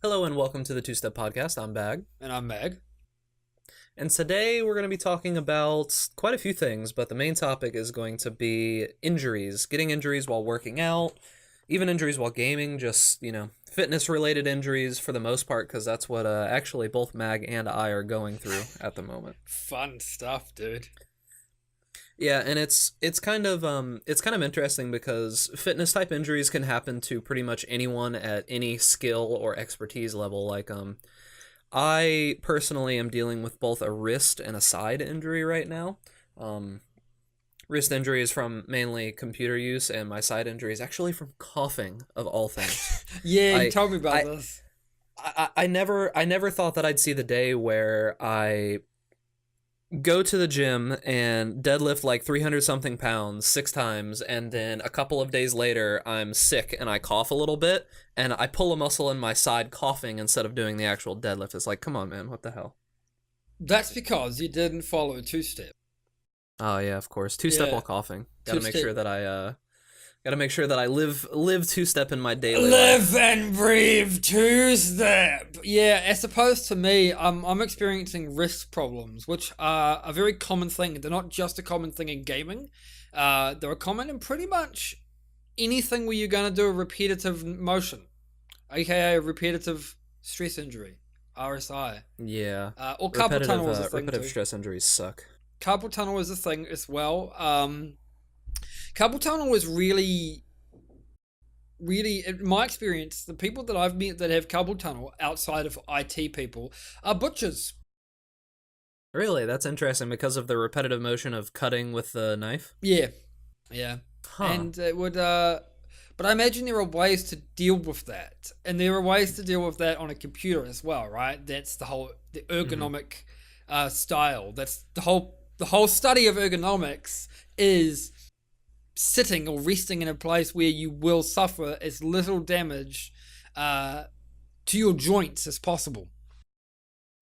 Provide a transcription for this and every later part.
Hello and welcome to the Two Step Podcast. I'm Bag. And I'm Meg. And today we're going to be talking about quite a few things, but the main topic is going to be injuries, getting injuries while working out, even injuries while gaming, just, fitness related injuries for the most part, because that's what actually both Mag and I are going through at the moment. Fun stuff, dude. Yeah, and it's kind of interesting because fitness type injuries can happen to pretty much anyone at any skill or expertise level. I personally am dealing with both a wrist and a side injury right now. Wrist injury is from mainly computer use, and my side injury is actually from coughing, of all things. Yeah, you I told me about I this. I never thought that I'd see the day where I go to the gym and deadlift like 300 something pounds 6 times, and then a couple of days later I'm sick and I cough a little bit and I pull a muscle in my side coughing instead of doing the actual deadlift. It's like, come on, man, what the hell? That's because you didn't follow a two-step. Oh yeah, of course. Two-step Yeah, while coughing. Gotta make two-step. sure that I live two-step in my daily Live life. and breathe two-step. Yeah, as opposed to me, I'm experiencing wrist problems, which are a very common thing. They're not just a common thing in gaming. They're a common in pretty much anything where you're going to do a repetitive motion, aka repetitive stress injury, RSI. Yeah. Or carpal tunnel is a thing Repetitive too. stress injuries suck. Carpal tunnel is a thing as well. Carpal tunnel is really, in my experience, the people that I've met that have carpal tunnel outside of IT people are butchers. Really, that's interesting because of the repetitive motion of cutting with the knife. Yeah, yeah, Huh. and it would. But I imagine there are ways to deal with that, and there are ways to deal with that on a computer as well, right? That's the Mm-hmm. ergonomic style. That's the whole study of ergonomics is sitting or resting in a place where you will suffer as little damage to your joints as possible.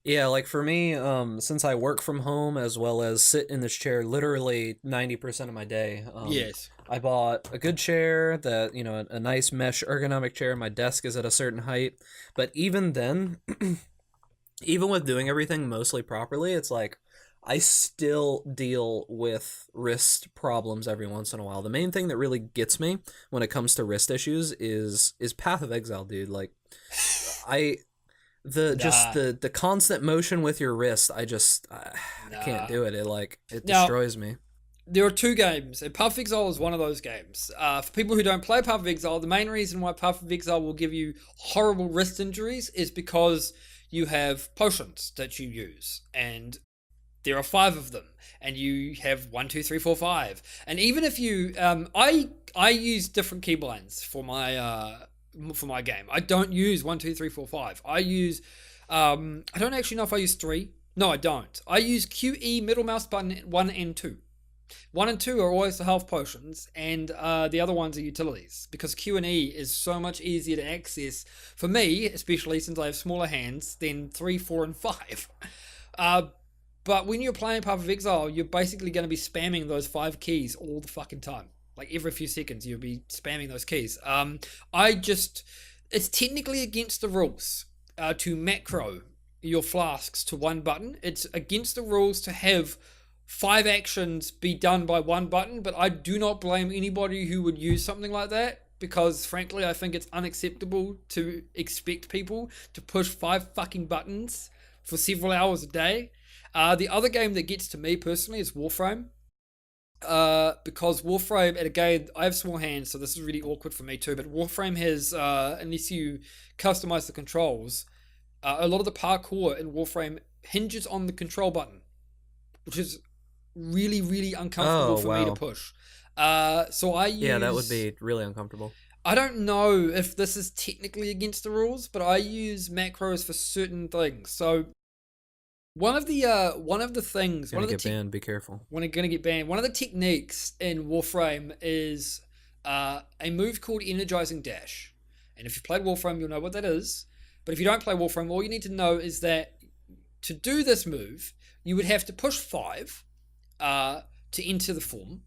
Yeah, like for me, since I work from home as well as sit in this chair literally 90% of my day, Yes. I bought a good chair that, a nice mesh ergonomic chair. My desk is at a certain height. But even then, even with doing everything mostly properly, it's like I still deal with wrist problems every once in a while. The main thing that really gets me when it comes to wrist issues is Path of Exile, dude. Like I the just Nah, the constant motion with your wrist, I can't nah. do it. It Now, destroys me. there are two games, and Path of Exile is one of those games. For people who don't play Path of Exile, the main reason why Path of Exile will give you horrible wrist injuries is because you have potions that you use, and there are five of them, and you have one, two, three, four, five. And even if you, I use different keybinds for my game. I don't use one, two, three, four, five. I use, I don't actually know if I use three. No, I don't. I use QE middle mouse button one and two. One and two are always the health potions, and the other ones are utilities because Q and E is so much easier to access for me, especially since I have smaller hands than three, four, and five. Uh, but when you're playing Path of Exile, you're basically going to be spamming those five keys all the fucking time. Like every few seconds, you'll be spamming those keys. It's technically against the rules to macro your flasks to one button. It's against the rules to have five actions be done by one button, but I do not blame anybody who would use something like that because, frankly, I think it's unacceptable to expect people to push five fucking buttons for several hours a day. The other game that gets to me personally is Warframe. Because Warframe, and again, I have small hands, so this is really awkward for me too. But Warframe has, unless you customize the controls, a lot of the parkour in Warframe hinges on the control button, which is really, really uncomfortable Oh, for me to wow. push. So I Yeah, that would use. be really uncomfortable. I don't know if this is technically against the rules, but I use macros for certain things. So one of the things one Gonna of the get banned, be careful. when it's going to get banned. One of the techniques in Warframe is a move called Energizing Dash. And if you've played Warframe, you'll know what that is. But if you don't play Warframe, all you need to know is that to do this move, you would have to push 5 to enter the form.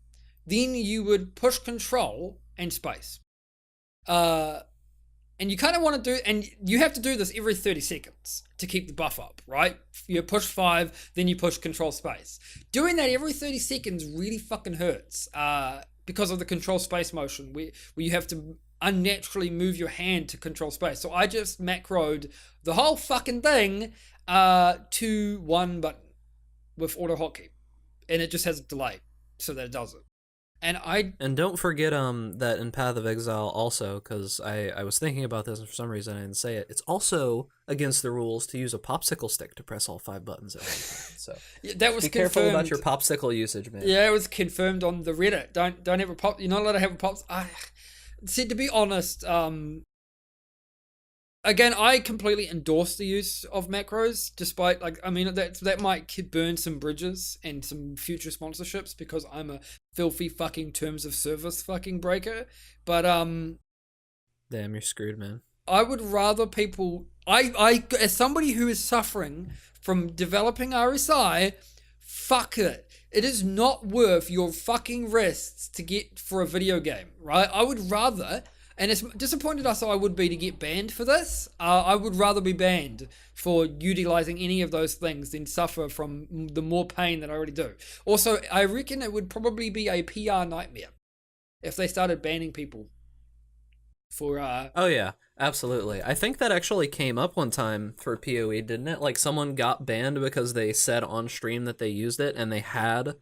Then you would push Control and space. Uh, And you kind of want to do, and you have to do this every 30 seconds to keep the buff up, right? You push 5, then you push control space. Doing that every 30 seconds really fucking hurts because of the control space motion where you have to unnaturally move your hand to control space. So I just macroed the whole fucking thing to one button with auto hotkey. And it just has a delay so that it does it. And don't forget that in Path of Exile also, because I was thinking about this and for some reason I didn't say it, it's also against the rules to use a popsicle stick to press all 5 buttons at one time. So yeah, that was be confirmed. careful about your popsicle usage, man. Yeah, it was confirmed on the Reddit. Don't have a pop. You're not allowed to have a pop. See, to be honest, again, I completely endorse the use of macros, despite, like, I mean, that might burn some bridges and some future sponsorships because I'm a filthy fucking terms of service fucking breaker. But, damn, you're screwed, man. I would rather people, I as somebody who is suffering from developing RSI, fuck it. It is not worth your fucking wrists to get for a video game, right? I would rather... And as disappointed as I would be to get banned for this, I would rather be banned for utilizing any of those things than suffer from the more pain that I already do. Also, I reckon it would probably be a PR nightmare if they started banning people for... Oh, yeah, absolutely. I think that actually came up one time for PoE, didn't it? Like, someone got banned because they said on stream that they used it and they had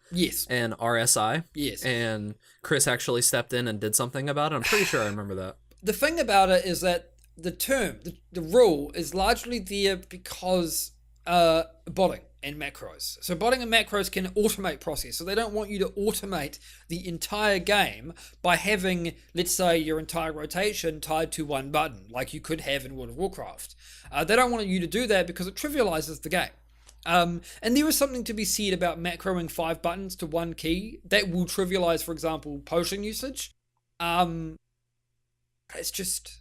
an RSI. Yes. And Chris actually stepped in and did something about it. I'm pretty sure I remember that. The thing about it is that the rule is largely there because botting and macros. So botting and macros can automate process. So they don't want you to automate the entire game by having, let's say, your entire rotation tied to one button, like you could have in World of Warcraft. They don't want you to do that because it trivializes the game. And there is something to be said about macroing 5 buttons to one key that will trivialize, for example, potion usage. It's just,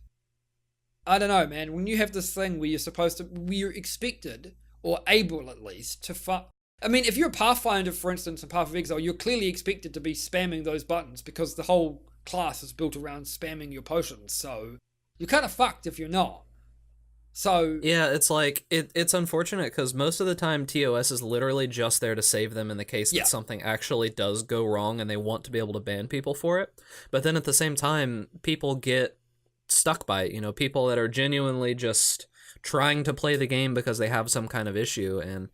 I don't know, man. When you have this thing where you're expected, or able at least, to I mean, if you're a Pathfinder, for instance, in Path of Exile, you're clearly expected to be spamming those buttons because the whole class is built around spamming your potions. So you're kind of fucked if you're not. So yeah, it's like it's unfortunate because most of the time TOS is literally just there to save them in the case that something actually does go wrong and they want to be able to ban people for it. But then at the same time, people get stuck by it. You know, people that are genuinely just trying to play the game because they have some kind of issue. And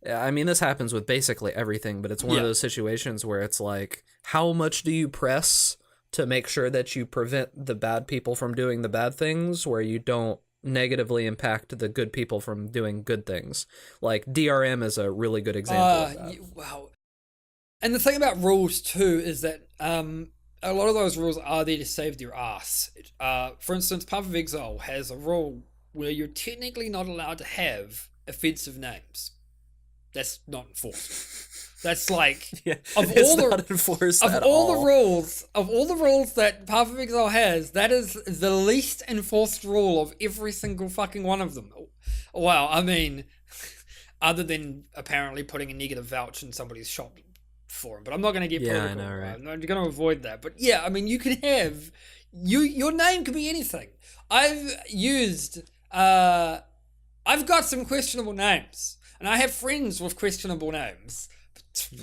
I mean, this happens with basically everything, but it's one of those situations where it's like, how much do you press to make sure that you prevent the bad people from doing the bad things where you don't negatively impact the good people from doing good things? Like DRM is a really good example of that. Wow. And the thing about rules too is that a lot of those rules are there to save their ass. For instance, Path of Exile has a rule where you're technically not allowed to have offensive names. That's not enforced. That's like of all the rules that Path of Exile has, that is the least enforced rule of every single fucking one of them. Wow, I mean, other than apparently putting a negative vouch in somebody's shop for them, but I'm not going to get political. I know, right? I'm going to avoid that. But yeah, I mean, you can have your name could be anything. I've got some questionable names, and I have friends with questionable names.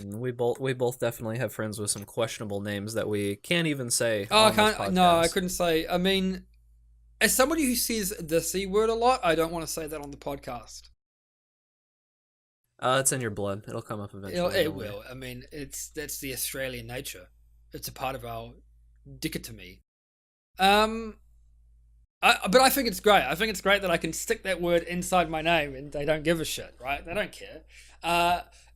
We both definitely have friends with some questionable names that we can't even say. Oh, I can't. No, I couldn't say. I mean, as somebody who says the C word a lot, I don't want to say that on the podcast. It's in your blood. It'll come up eventually. It will. I mean, that's the Australian nature. It's a part of our dichotomy. But I think it's great. I think it's great that I can stick that word inside my name and they don't give a shit, right? They don't care.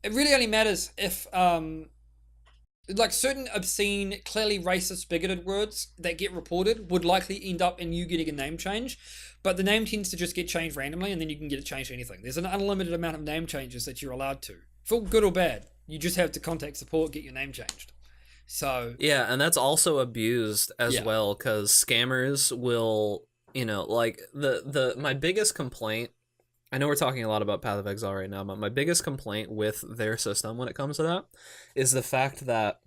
It really only matters if, like, certain obscene, clearly racist, bigoted words that get reported would likely end up in you getting a name change. But the name tends to just get changed randomly and then you can get it changed to anything. There's an unlimited amount of name changes that you're allowed to. For good or bad. You just have to contact support, get your name changed. So yeah, and that's also abused as well because scammers will... You know, like my biggest complaint, I know we're talking a lot about Path of Exile right now, but my biggest complaint with their system when it comes to that is the fact that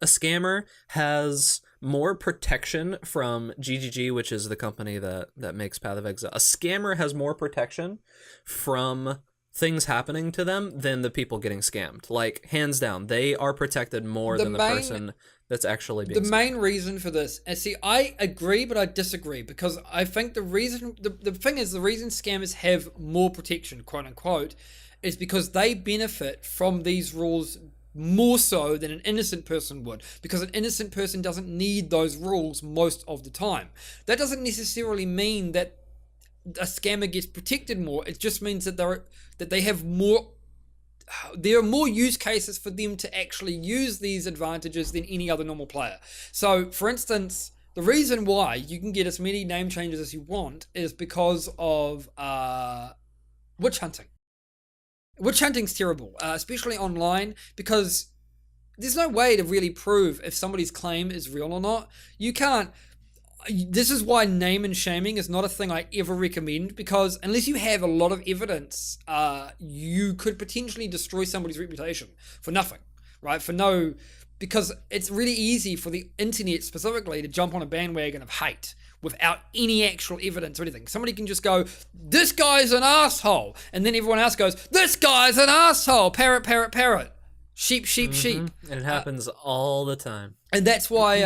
a scammer has more protection from GGG, which is the company that makes Path of Exile. A scammer has more protection from things happening to them than the people getting scammed. Like, hands down, they are protected more The than the main person that's actually the being scammed. main reason for this, and see, I agree, but I disagree, because I think the thing is, the reason scammers have more protection, quote unquote, is because they benefit from these rules more so than an innocent person would, because an innocent person doesn't need those rules most of the time. That doesn't necessarily mean that a scammer gets protected more. It just means that they have more. There are more use cases for them to actually use these advantages than any other normal player. So, for instance, the reason why you can get as many name changes as you want is because of witch hunting. Witch hunting's terrible, especially online, because there's no way to really prove if somebody's claim is real or not. You can't. This is why name and shaming is not a thing I ever recommend, because unless you have a lot of evidence, you could potentially destroy somebody's reputation for nothing, right? Because it's really easy for the internet specifically to jump on a bandwagon of hate without any actual evidence or anything. Somebody can just go, this guy's an asshole, and then everyone else goes, this guy's an asshole, parrot, parrot, parrot. Sheep, sheep, sheep. And it happens all the time. And that's why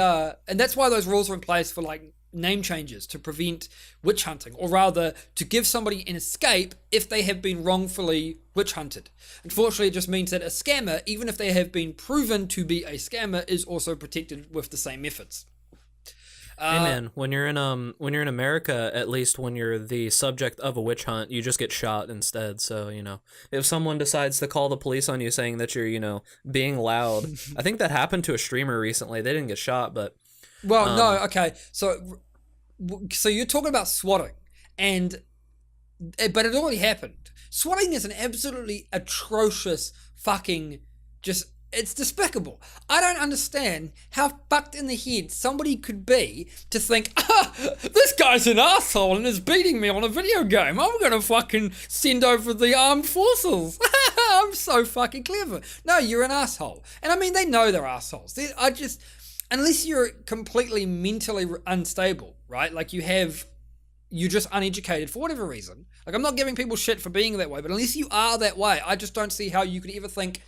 those rules are in place for like name changes, to prevent witch hunting, or rather to give somebody an escape if they have been wrongfully witch hunted. Unfortunately, it just means that a scammer, even if they have been proven to be a scammer, is also protected with the same methods. Hey man, when you're in America, at least when you're the subject of a witch hunt, you just get shot instead. So, if someone decides to call the police on you saying that you're, being loud, I think that happened to a streamer recently. They didn't get shot, but well, no, okay. So you're talking about swatting, but it already happened. Swatting is an absolutely atrocious fucking it's despicable. I don't understand how fucked in the head somebody could be to think, this guy's an asshole and is beating me on a video game. I'm gonna fucking send over the armed forces. I'm so fucking clever. No, you're an asshole. And I mean, they know they're assholes. Unless you're completely mentally unstable, right? Like you're just uneducated for whatever reason. Like, I'm not giving people shit for being that way, but unless you are that way, I just don't see how you could ever think,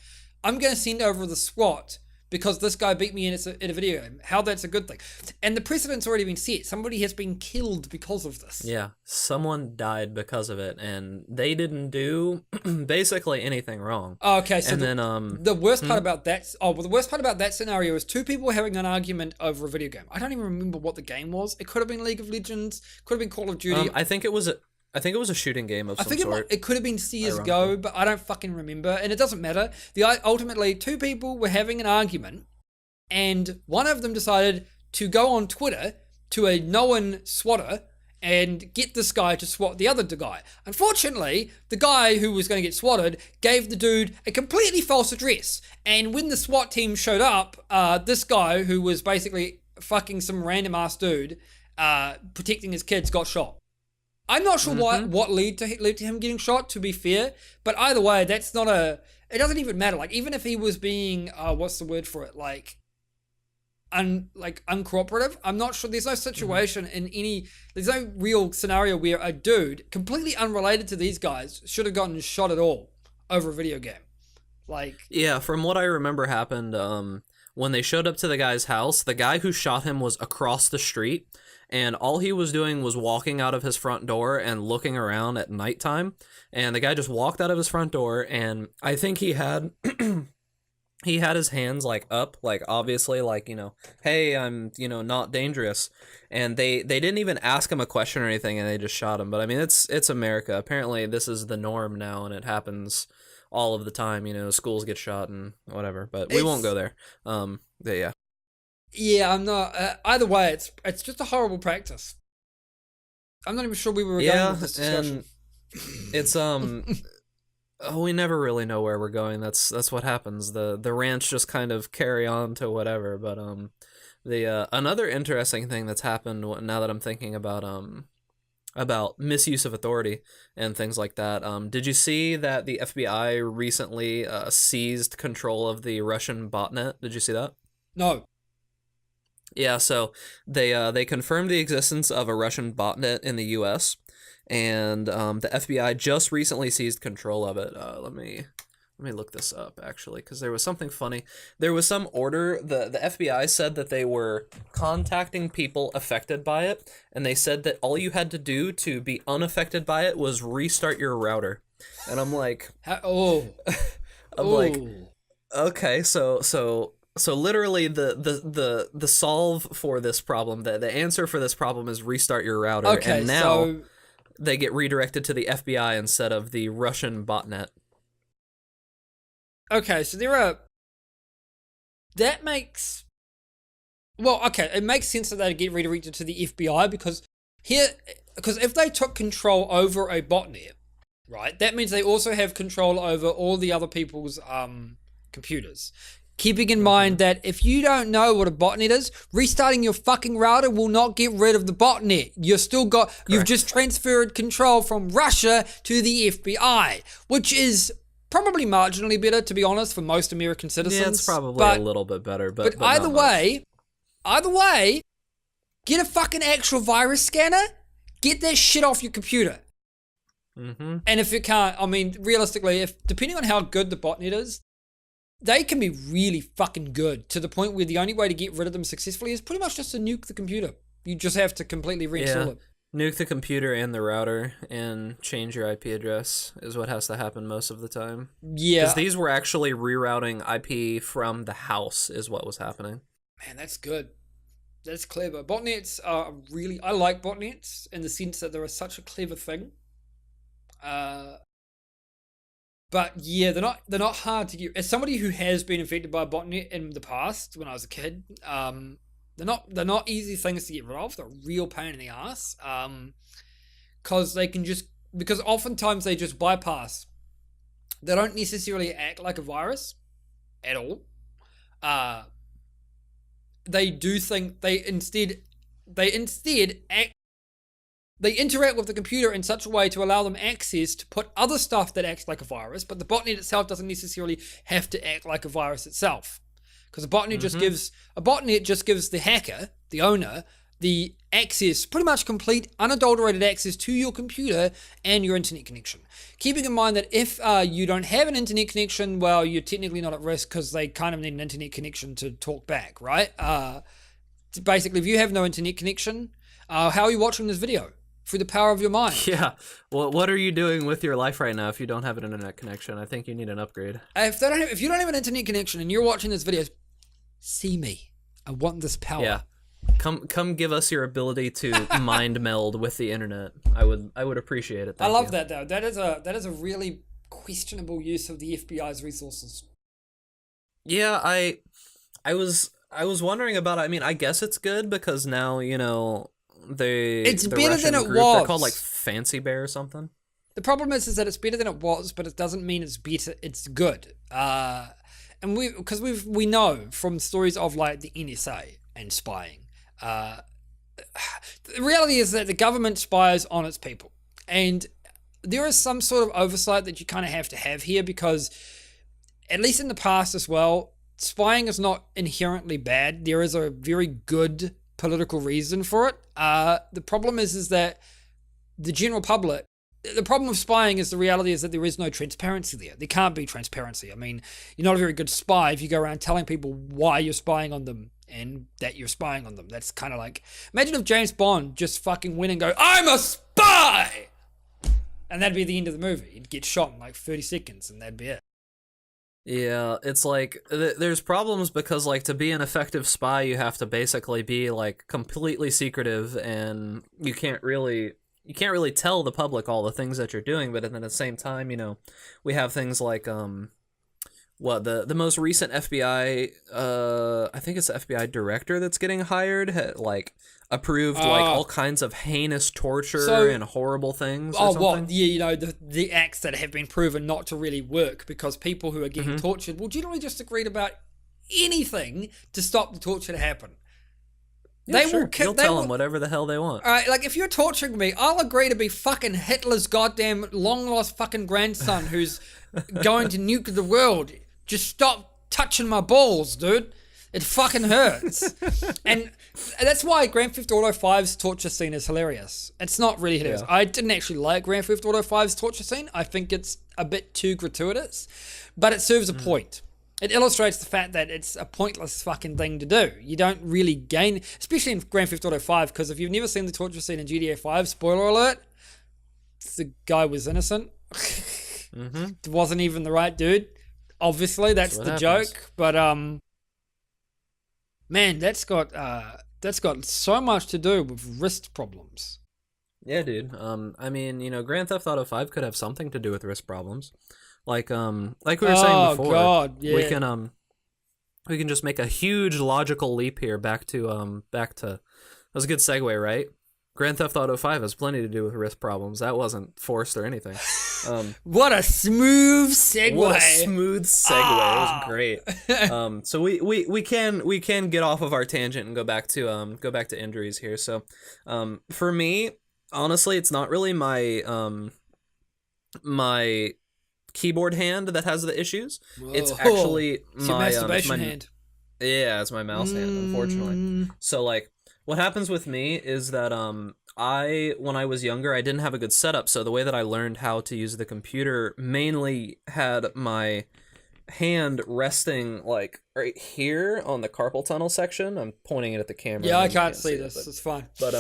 I'm going to send over the SWAT because this guy beat me in a video game. How that's a good thing. And the precedent's already been set. Somebody has been killed because of this. Yeah, someone died because of it, and they didn't do basically anything wrong. Okay, so the worst part about that scenario is two people having an argument over a video game. I don't even remember what the game was. It could have been League of Legends, could have been Call of Duty. I think it was a shooting game of some sort. It could have been CSGO, but I don't fucking remember, and it doesn't matter. Ultimately, two people were having an argument, and one of them decided to go on Twitter to a known swatter and get this guy to swat the other guy. Unfortunately, the guy who was going to get swatted gave the dude a completely false address, and when the SWAT team showed up, this guy, who was basically fucking some random ass dude protecting his kids, got shot. I'm not sure what led to him getting shot, to be fair, but either way, it doesn't even matter. Like, even if he was being, what's the word for it? Uncooperative. I'm not sure. There's no situation there's no real scenario where a dude completely unrelated to these guys should have gotten shot at all over a video game. Yeah, from what I remember happened, when they showed up to the guy's house, the guy who shot him was across the street, and all he was doing was walking out of his front door and looking around at nighttime, and the guy just walked out of his front door, and I think he had his hands up, obviously, hey, I'm not dangerous, and they didn't even ask him a question or anything, and they just shot him. But I mean, it's America. Apparently this is the norm now, and it happens all of the time. Schools get shot and whatever, but we won't go there. Yeah. Yeah, I'm not. Either way, it's just a horrible practice. I'm not even sure we were going with this discussion. And it's we never really know where we're going. That's what happens. The rants just kind of carry on to whatever. But the another interesting thing that's happened now that I'm thinking about misuse of authority and things like that. Did you see that the FBI recently seized control of the Russian botnet? Did you see that? No. Yeah, so they confirmed the existence of a Russian botnet in the U.S. and the FBI just recently seized control of it. Let me look this up actually, because there was something funny. There was some order. The FBI said that they were contacting people affected by it, and they said that all you had to do to be unaffected by it was restart your router. And I'm like, I'm like, okay, so literally the solve for this problem, the answer for this problem is restart your router, Okay, and now so they get redirected to the FBI instead of the Russian botnet. okay, so that makes it makes sense that they get redirected to the FBI because if they took control over a botnet, right, that means they also have control over all the other people's computers. Keeping in mind that if you don't know what a botnet is, restarting your fucking router will not get rid of the botnet. You've just transferred control from Russia to the FBI, which is probably marginally better, to be honest, for most American citizens. Yeah, it's probably a little bit better, but either way, get a fucking actual virus scanner, get that shit off your computer. Mm-hmm. And if it can't, I mean, realistically, depending on how good the botnet is, they can be really fucking good to the point where the only way to get rid of them successfully is pretty much just to nuke the computer. You just have to completely reinstall it. Nuke the computer and the router and change your IP address is what has to happen most of the time. Yeah. Because these were actually rerouting IP from the house is what was happening. Man, that's good. That's clever. Botnets are I like botnets in the sense that they're such a clever thing. But yeah, they're not hard to get. As somebody who has been infected by a botnet in the past, when I was a kid, they're not easy things to get rid of. They're a real pain in the ass. Because oftentimes they just bypass. They don't necessarily act like a virus at all. They do think they instead act. They interact with the computer in such a way to allow them access to put other stuff that acts like a virus, but the botnet itself doesn't necessarily have to act like a virus itself. Because a botnet just gives the hacker, the owner, the access, pretty much complete, unadulterated access to your computer and your internet connection. Keeping in mind that if you don't have an internet connection, well, you're technically not at risk because they kind of need an internet connection to talk back, right? Basically, if you have no internet connection, how are you watching this video? Through the power of your mind. Yeah. Well, what are you doing with your life right now if you don't have an internet connection? I think you need an upgrade. If you don't have an internet connection and you're watching this video, see me. I want this power. Yeah. Come give us your ability to mind meld with the internet. I would appreciate it. I love that though. That is a really questionable use of the FBI's resources. Yeah, I was wondering about it. I mean, I guess it's good because now, it's better Russian than it group, was. They're called like Fancy Bear or something. The problem is that it's better than it was, but it doesn't mean it's better. It's good. And we know from stories of like the NSA and spying. The reality is that the government spies on its people, and there is some sort of oversight that you kind of have to have here because, at least in the past as well, spying is not inherently bad. There is a very good political reason for it. The problem is that the general public, the problem with spying is the reality is that there is no transparency there. There can't be transparency. I mean, you're not a very good spy if you go around telling people why you're spying on them and that you're spying on them. That's kind of like, imagine if James Bond just fucking went and go, I'm a spy! And that'd be the end of the movie. He'd get shot in like 30 seconds and that'd be it. Yeah, it's like there's problems because like to be an effective spy you have to basically be like completely secretive and you can't really tell the public all the things that you're doing, but then at the same time, we have things like the most recent FBI I think it's the FBI director that's getting hired approved like all kinds of heinous torture and horrible things. The acts that have been proven not to really work because people who are getting tortured will generally just agree about anything to stop the torture to happen. Yeah, You'll tell them whatever the hell they want. All right, like if you're torturing me, I'll agree to be fucking Hitler's goddamn long lost fucking grandson who's going to nuke the world. Just stop touching my balls, dude. It fucking hurts. And that's why Grand Theft Auto 5's torture scene is hilarious. It's not really hilarious. Yeah. I didn't actually like Grand Theft Auto 5's torture scene. I think it's a bit too gratuitous, but it serves a point. It illustrates the fact that it's a pointless fucking thing to do. You don't really gain, especially in Grand Theft Auto 5, because if you've never seen the torture scene in GTA 5, spoiler alert, the guy was innocent. It wasn't even the right dude. Obviously, that's the joke. But man, that's got so much to do with wrist problems. Yeah, dude. I mean, Grand Theft Auto 5 could have something to do with wrist problems. Like we were saying before, God, yeah. we can just make a huge logical leap here back to that was a good segue, right? Grand Theft Auto 5 has plenty to do with wrist problems. That wasn't forced or anything. What a smooth segue! What a smooth segue! It was great. So we can get off of our tangent and go back to injuries here. So, for me, honestly, it's not really my keyboard hand that has the issues. Whoa. It's actually It's your masturbation hand. Yeah, it's my mouse hand, unfortunately. So like what happens with me is that when I was younger, I didn't have a good setup, so the way that I learned how to use the computer mainly had my hand resting like right here on the carpal tunnel section. I'm pointing it at the camera. Yeah, I can't see this. It's fine. But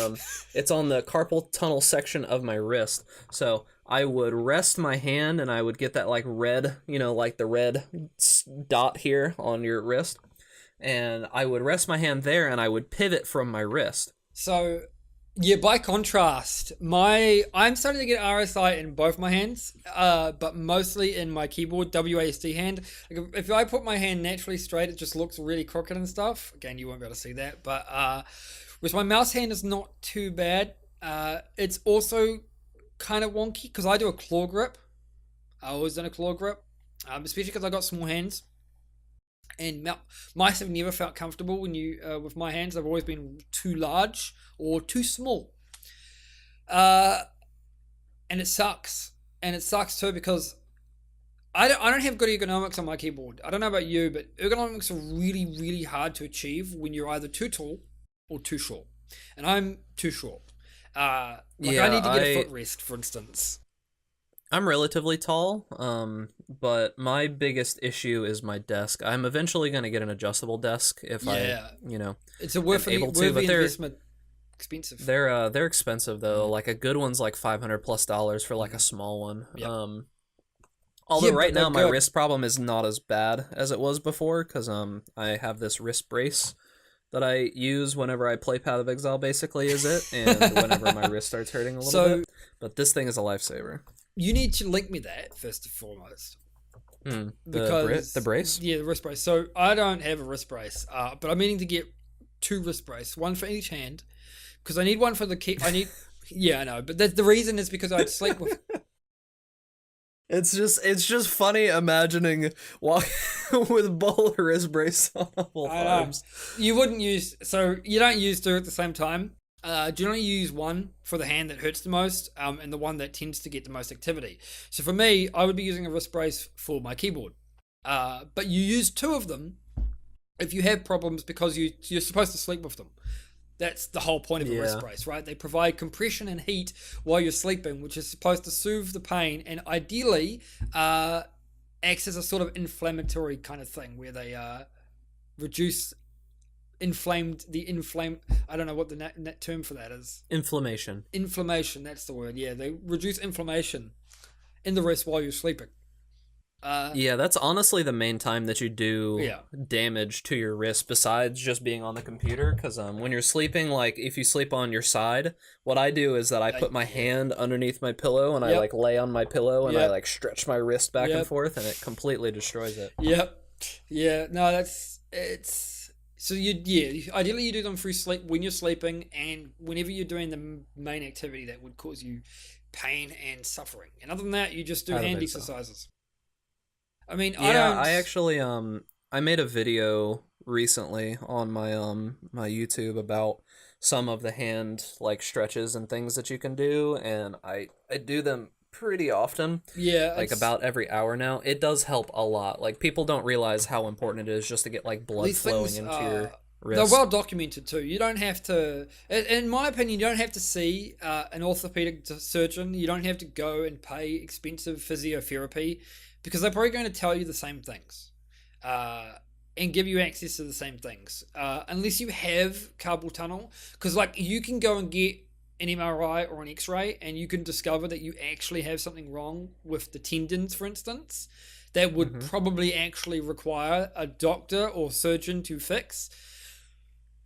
it's on the carpal tunnel section of my wrist. So I would rest my hand and I would get that like red, like the red dot here on your wrist. And I would rest my hand there and I would pivot from my wrist. So, yeah, by contrast, I'm starting to get RSI in both my hands, but mostly in my keyboard WASD hand. Like if I put my hand naturally straight, it just looks really crooked and stuff. Again, you won't be able to see that, but with my mouse hand, it's not too bad. It's also kind of wonky because I do a claw grip. I always done a claw grip, especially because I got small hands. And mice have never felt comfortable with my hands. They've always been too large or too small. And it sucks. And it sucks too because I don't have good ergonomics on my keyboard. I don't know about you, but ergonomics are really, really hard to achieve when you're either too tall or too short. And I'm too short. I need to get a footrest, for instance. I'm relatively tall, but my biggest issue is my desk. I'm eventually going to get an adjustable desk if it's a worthy investment. Expensive. They're expensive though. Like a good one's like $500+ for like a small one. Yep. Although right now my wrist problem is not as bad as it was before because I have this wrist brace that I use whenever I play Path of Exile. Basically, is it, and whenever my wrist starts hurting a little bit. But this thing is a lifesaver. You need to link me that first and foremost. The brace? Yeah, the wrist brace. So I don't have a wrist brace, but I'm meaning to get 2 wrist brace, one for each hand, because I need one for the key. Yeah, I know, but the reason is because I'd sleep with. It's just funny imagining walking with both wrist brace on both arms. You don't use 2 at the same time. Generally use one for the hand that hurts the most, and the one that tends to get the most activity. So for me, I would be using a wrist brace for my keyboard. But you use 2 of them if you have problems because you're supposed to sleep with them. That's the whole point of a wrist brace, right? They provide compression and heat while you're sleeping, which is supposed to soothe the pain and ideally acts as a sort of inflammatory kind of thing where they reduce I don't know what the net term for that is. Inflammation, that's the word. Yeah, they reduce inflammation in the wrist while you're sleeping. That's honestly the main time that you do damage to your wrist besides just being on the computer, because when you're sleeping, like if you sleep on your side, what I do is that I put my hand underneath my pillow and I like lay on my pillow and I like stretch my wrist back and forth, and it completely destroys it. So ideally you do them through sleep when you're sleeping and whenever you're doing the main activity that would cause you pain and suffering. And other than that, you just do hand exercises. I mean, I actually I made a video recently on my my YouTube about some of the hand like stretches and things that you can do, and I do them pretty often, Yeah, like it's about every hour now. It does help a lot. Like people don't realize how important it is just to get like blood these flowing things into are your they're wrist. well documented too. You don't have to, in my opinion, you don't have to see an orthopedic surgeon. You don't have to go and pay expensive physiotherapy because they're probably going to tell you the same things and give you access to the same things, unless you have carpal tunnel. Because like you can go and get an MRI or an X-ray, and you can discover that you actually have something wrong with the tendons, for instance, that would Hmm. probably actually require a doctor or surgeon to fix.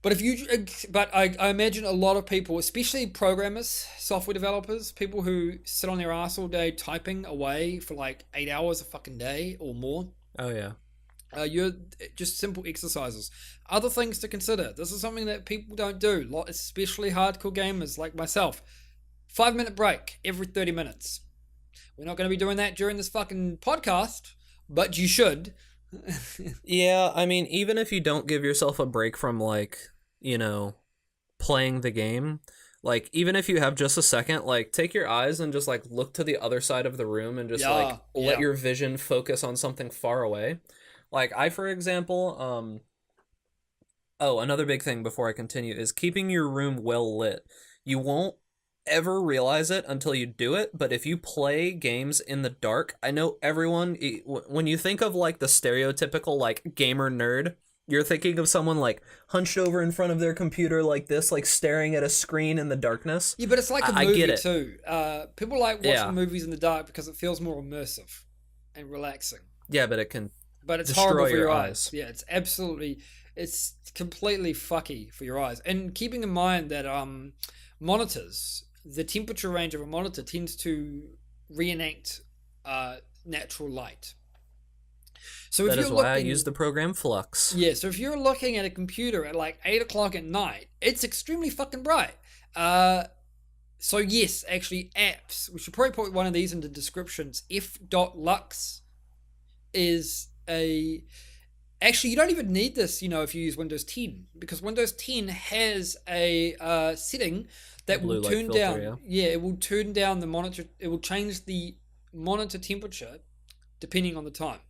But if you, but I imagine a lot of people, especially programmers, software developers, people who sit on their ass all day typing away for like 8 hours a fucking day or more. Oh yeah. You're just simple exercises. Other things to consider. This is something that people don't do, especially hardcore gamers like myself. 5 minute break every 30 minutes. We're not going to be doing that during this fucking podcast, but you should. Yeah, I mean, even if you don't give yourself a break from like, you know, playing the game, like even if you have just a second, like take your eyes and just like look to the other side of the room and just like Yeah, let yeah. your vision focus on something far away. Like I, for example, oh, another big thing before I continue is keeping your room well lit. You won't ever realize it until you do it, but if you play games in the dark, I know everyone, when you think of like the stereotypical like gamer nerd, you're thinking of someone like hunched over in front of their computer like this, like staring at a screen in the darkness. Yeah, but it's like a I get movie it. too. People like watching Yeah. movies in the dark because it feels more immersive and relaxing. Yeah, but it can But it's horrible destroy for your your eyes. eyes. Yeah, it's completely fucky for your eyes. And keeping in mind that monitors, the temperature range of a monitor tends to reenact natural light. So if That you're is why I use looking, the program Flux. yeah, so if you're looking at a computer at like 8 o'clock at night, it's extremely fucking bright. Uh, so yes, actually apps. We should probably put one of these into descriptions. F.lux is a actually, you don't even need this, if you use Windows 10, because Windows 10 has a setting The that will blue light turn filter, down. yeah. Yeah, it will turn down the monitor. It will change the monitor temperature depending on the time.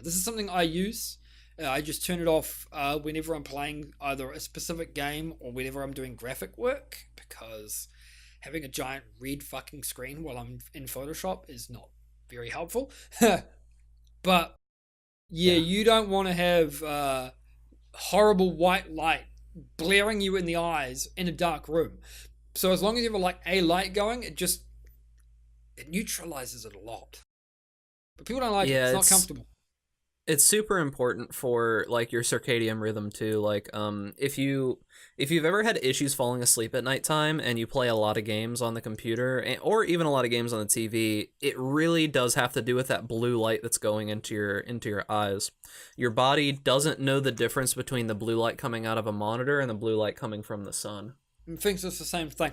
This is something I use. I just turn it off whenever I'm playing either a specific game or whenever I'm doing graphic work, because having a giant red fucking screen while I'm in Photoshop is not very helpful. But yeah, Yeah. you don't want to have horrible white light blaring you in the eyes in a dark room. So as long as you have like a light going, it neutralizes it a lot. But people don't like it. Yeah, It's not comfortable. it's super important for like your circadian rhythm too. Like if you've ever had issues falling asleep at nighttime and you play a lot of games on the computer or even a lot of games on the TV, it really does have to do with that blue light that's going into your eyes. Your body doesn't know the difference between the blue light coming out of a monitor and the blue light coming from the sun. And thinks it's the same thing.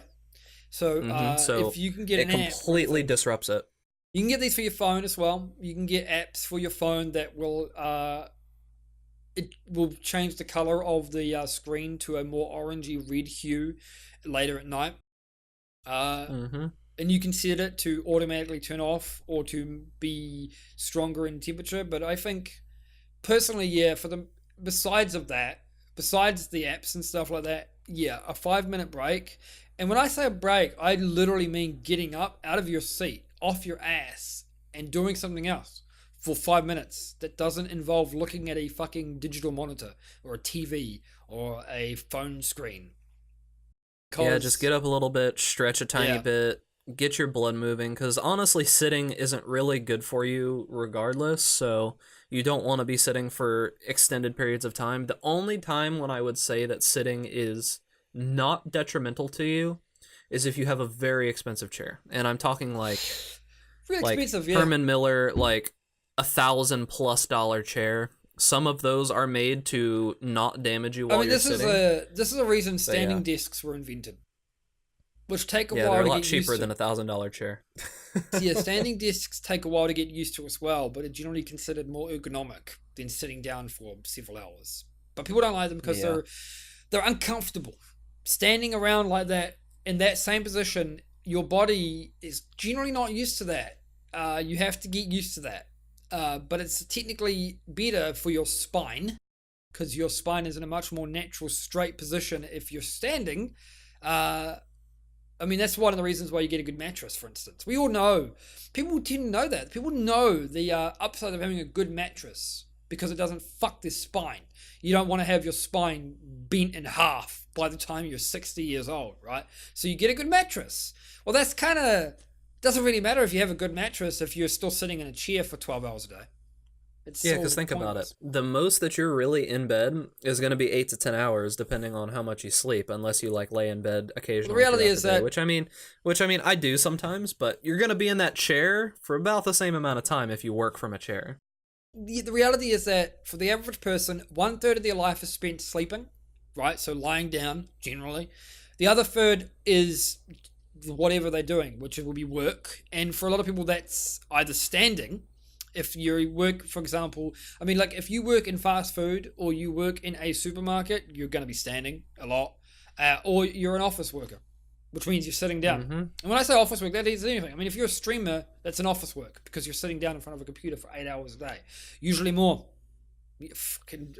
So So if you can get it an app or completely anything, disrupts it. you can get these for your phone as well. You can get apps for your phone that will it will change the color of the screen to a more orangey red hue later at night. Uh, Mm-hmm. and you can set it to automatically turn off or to be stronger in temperature. But I think personally, yeah, for the besides the apps and stuff like that, yeah, a 5 minute break. And when I say a break, I literally mean getting up out of your seat, off your ass, and doing something else for 5 minutes that doesn't involve looking at a fucking digital monitor or a TV or a phone screen. Yeah, just Cause get up a little bit, stretch a tiny yeah, bit, get your blood moving, because honestly, sitting isn't really good for you regardless, so you don't want to be sitting for extended periods of time. The only time when I would say that sitting is not detrimental to you is if you have a very expensive chair. And I'm talking real like expensive. Yeah, Herman Miller, like $1,000+ chair. Some of those are made to not damage you I while mean you're this is sitting. a reason But yeah. standing desks were invented, which take a Yeah, they're while a to lot get used cheaper to. than $1,000 chair. So yeah, standing desks take a while to get used to as well, but are generally considered more ergonomic than sitting down for several hours. But people don't like them because Yeah. they're uncomfortable. Standing around like that in that same position your body is generally not used to that. You have to get used to that. But it's technically better for your spine because your spine is in a much more natural straight position if you're standing. I mean, that's one of the reasons why you get a good mattress, for instance. We all know, people tend to know that. People know the upside of having a good mattress because it doesn't fuck their spine. You don't want to have your spine bent in half by the time you're 60 years old, right? So you get a good mattress. Well, that's kind of, doesn't really matter if you have a good mattress if you're still sitting in a chair for 12 hours a day. It's Yeah, all because think about it. pointless. The most that you're really in bed is going to be 8 to 10 hours, depending on how much you sleep, unless you like lay in bed Well, the occasionally reality throughout the is day. that Which I mean, I do sometimes. But you're going to be in that chair for about the same amount of time if you work from a chair. the reality is that for the average person, one third of their life is spent sleeping, right? So lying down generally. The other third is whatever they're doing, which will be work. And for a lot of people, that's either standing. If you work, for example, I mean, like if you work in fast food or you work in a supermarket, you're going to be standing a lot, or you're an office worker, which means you're sitting down. Mm-hmm. And when I say office work, that is anything. I mean, if you're a streamer, that's an office work because you're sitting down in front of a computer for 8 hours a day, usually more. Fucking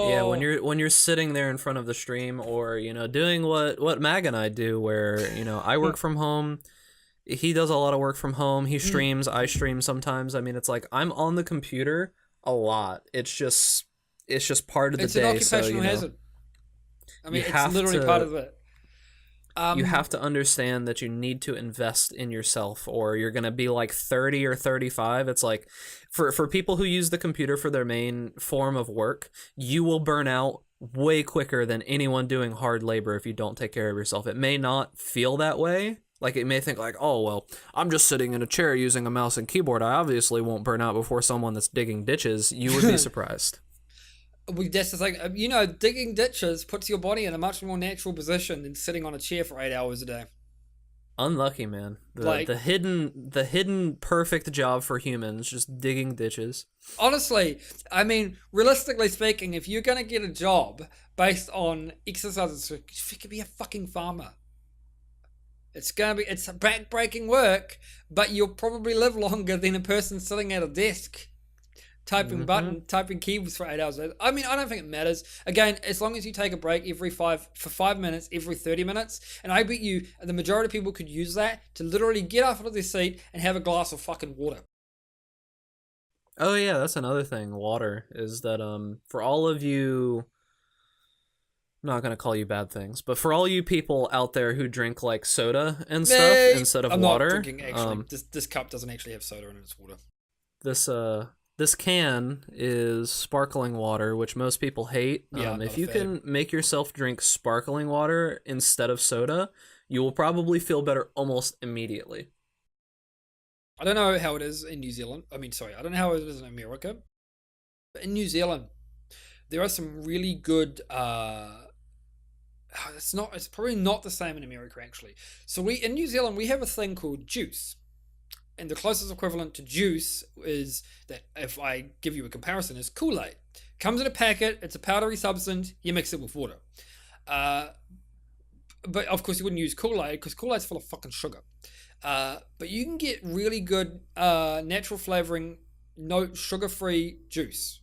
Yeah, oh. when you're sitting there in front of the stream, or doing what Mag and I do, where I work from home. He does a lot of work from home. He Mm. streams. I stream sometimes. I mean, it's like I'm on the computer a lot. It's just part of the It's an day. So occupational hazard. I you mean, it's have literally part to of it. you Um, have to understand that you need to invest in yourself, or you're gonna be like 30 or 35. It's like for people who use the computer for their main form of work, you will burn out way quicker than anyone doing hard labor if you don't take care of yourself. It may not feel that way. Like it may think like, oh well, I'm just sitting in a chair using a mouse and keyboard. I obviously won't burn out before someone that's digging ditches. You would be surprised. That's the thing. Digging ditches puts your body in a much more natural position than sitting on a chair for 8 hours a day. Unlucky, man. The Like, the hidden perfect job for humans, just digging ditches. honestly, I mean, realistically speaking, if you're gonna get a job based on exercises, you could be a fucking farmer. It's back-breaking work, but you'll probably live longer than a person sitting at a desk Mm-hmm. typing keyboards for 8 hours. I mean, I don't think it matters. Again, as long as you take a break for 5 minutes, every 30 minutes, and I bet you the majority of people could use that to literally get up out of their seat and have a glass of fucking water. Oh yeah, that's another thing. Water is that for all of you, I'm not gonna call you bad things, but for all you people out there who drink like soda and stuff Hey, instead of I'm not water, drinking actually. This cup doesn't actually have soda in it, it's water. this this can is sparkling water, which most people hate. Yeah, I'm not If a you fan. can make yourself drink sparkling water instead of soda, you will probably feel better almost immediately. I don't know how it is in New Zealand. I mean, sorry, I don't know how it is in America. But in New Zealand, there are some really good it's probably not the same in America actually. So we in New Zealand we have a thing called juice. And the closest equivalent to juice is that if I give you a comparison is Kool-Aid. Comes in a packet, it's a powdery substance, you mix it with water. Uh, but of course you wouldn't use Kool-Aid because Kool-Aid's full of fucking sugar. But you can get really good natural flavoring, no sugar-free juice,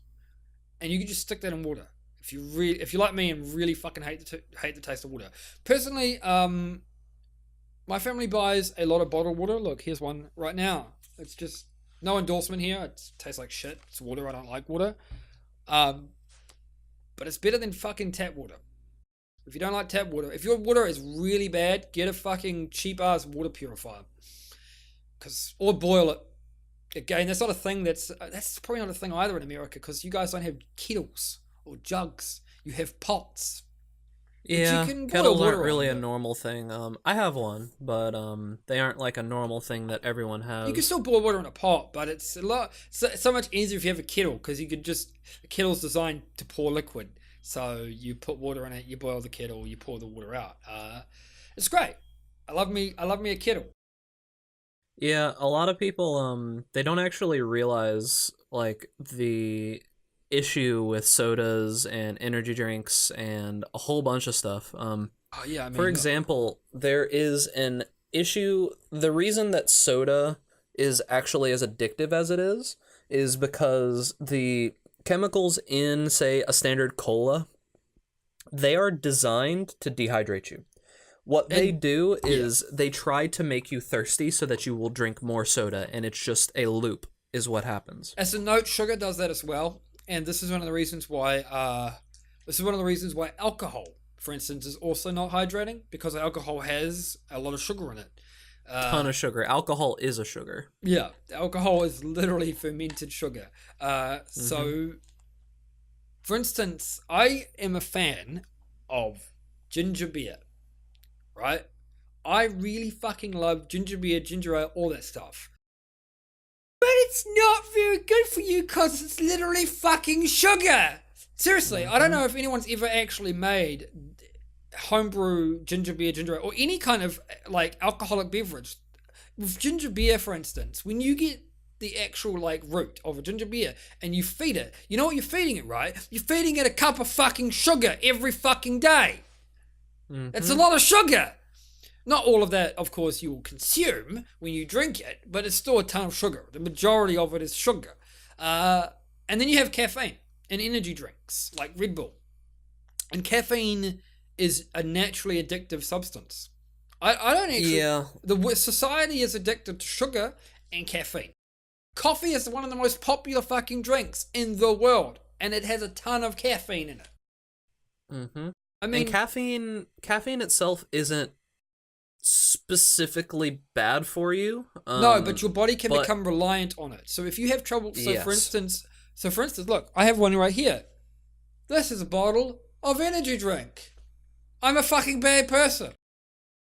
and you can just stick that in water. If you like me and really fucking hate the taste of water. Personally, my family buys a lot of bottled water. Look, here's one right now. It's just no endorsement here. It tastes like shit. It's water. I don't like water. Um, but it's better than fucking tap water. If you don't like tap water, if your water is really bad, get a fucking cheap ass water purifier. Or boil it. Again, that's not a thing. That's probably not a thing either in America because you guys don't have kettles or jugs. You have pots, which you Yeah, can boil kettles aren't water really on. a But normal thing. I have one, but they aren't like a normal thing that everyone you can has. still boil water in a pot, but it's a lot. So much easier if you have a kettle because you could just a kettle's designed to pour liquid. So you put water in it, you boil the kettle, you pour the water out. It's great. I love me a kettle. Yeah, a lot of people they don't actually realize like the issue with sodas and energy drinks and a whole bunch of stuff. Oh yeah, I For mean, example, there is an issue. The reason that soda is actually as addictive as it is because the chemicals in, say, a standard cola, they are designed to dehydrate you. What they and do yeah. is they try to make you thirsty so that you will drink more soda, and it's just a loop, is what happens. As a note, sugar does that as well, and this is one of the reasons why. This is one of the reasons why alcohol, for instance, is also not hydrating because alcohol has a lot of sugar in it. Ton of sugar. Alcohol is a sugar. Yeah, alcohol is literally fermented sugar. Mm-hmm. So, for instance, I am a fan of ginger beer, right? I really fucking love ginger beer, ginger ale, all that stuff. But it's not very good for you because it's literally fucking sugar. Seriously, I don't Mm-hmm. know if anyone's ever actually made homebrew ginger beer, ginger ale, or any kind of like alcoholic beverage. With ginger beer, for instance, when you get the actual like root of a ginger beer and you feed it, you know what you're feeding it, right? You're feeding it a cup of fucking sugar every fucking day. That's a Mm-hmm. lot of sugar. Not all of that, of course, you will consume when you drink it, but it's still a ton of sugar. The majority of it is sugar. And then you have caffeine and energy drinks like Red Bull. And caffeine is a naturally addictive substance. I don't actually. Yeah. The society is addicted to sugar and caffeine. Coffee is one of the most popular fucking drinks in the world, and it has a ton of caffeine in it. Mm-hmm. I And mean, caffeine itself isn't specifically bad for you. no, but your body can But become reliant on it. So if you have trouble, yes. so for instance, look, I have one right here. This is a bottle of energy drink. I'm a fucking bad person,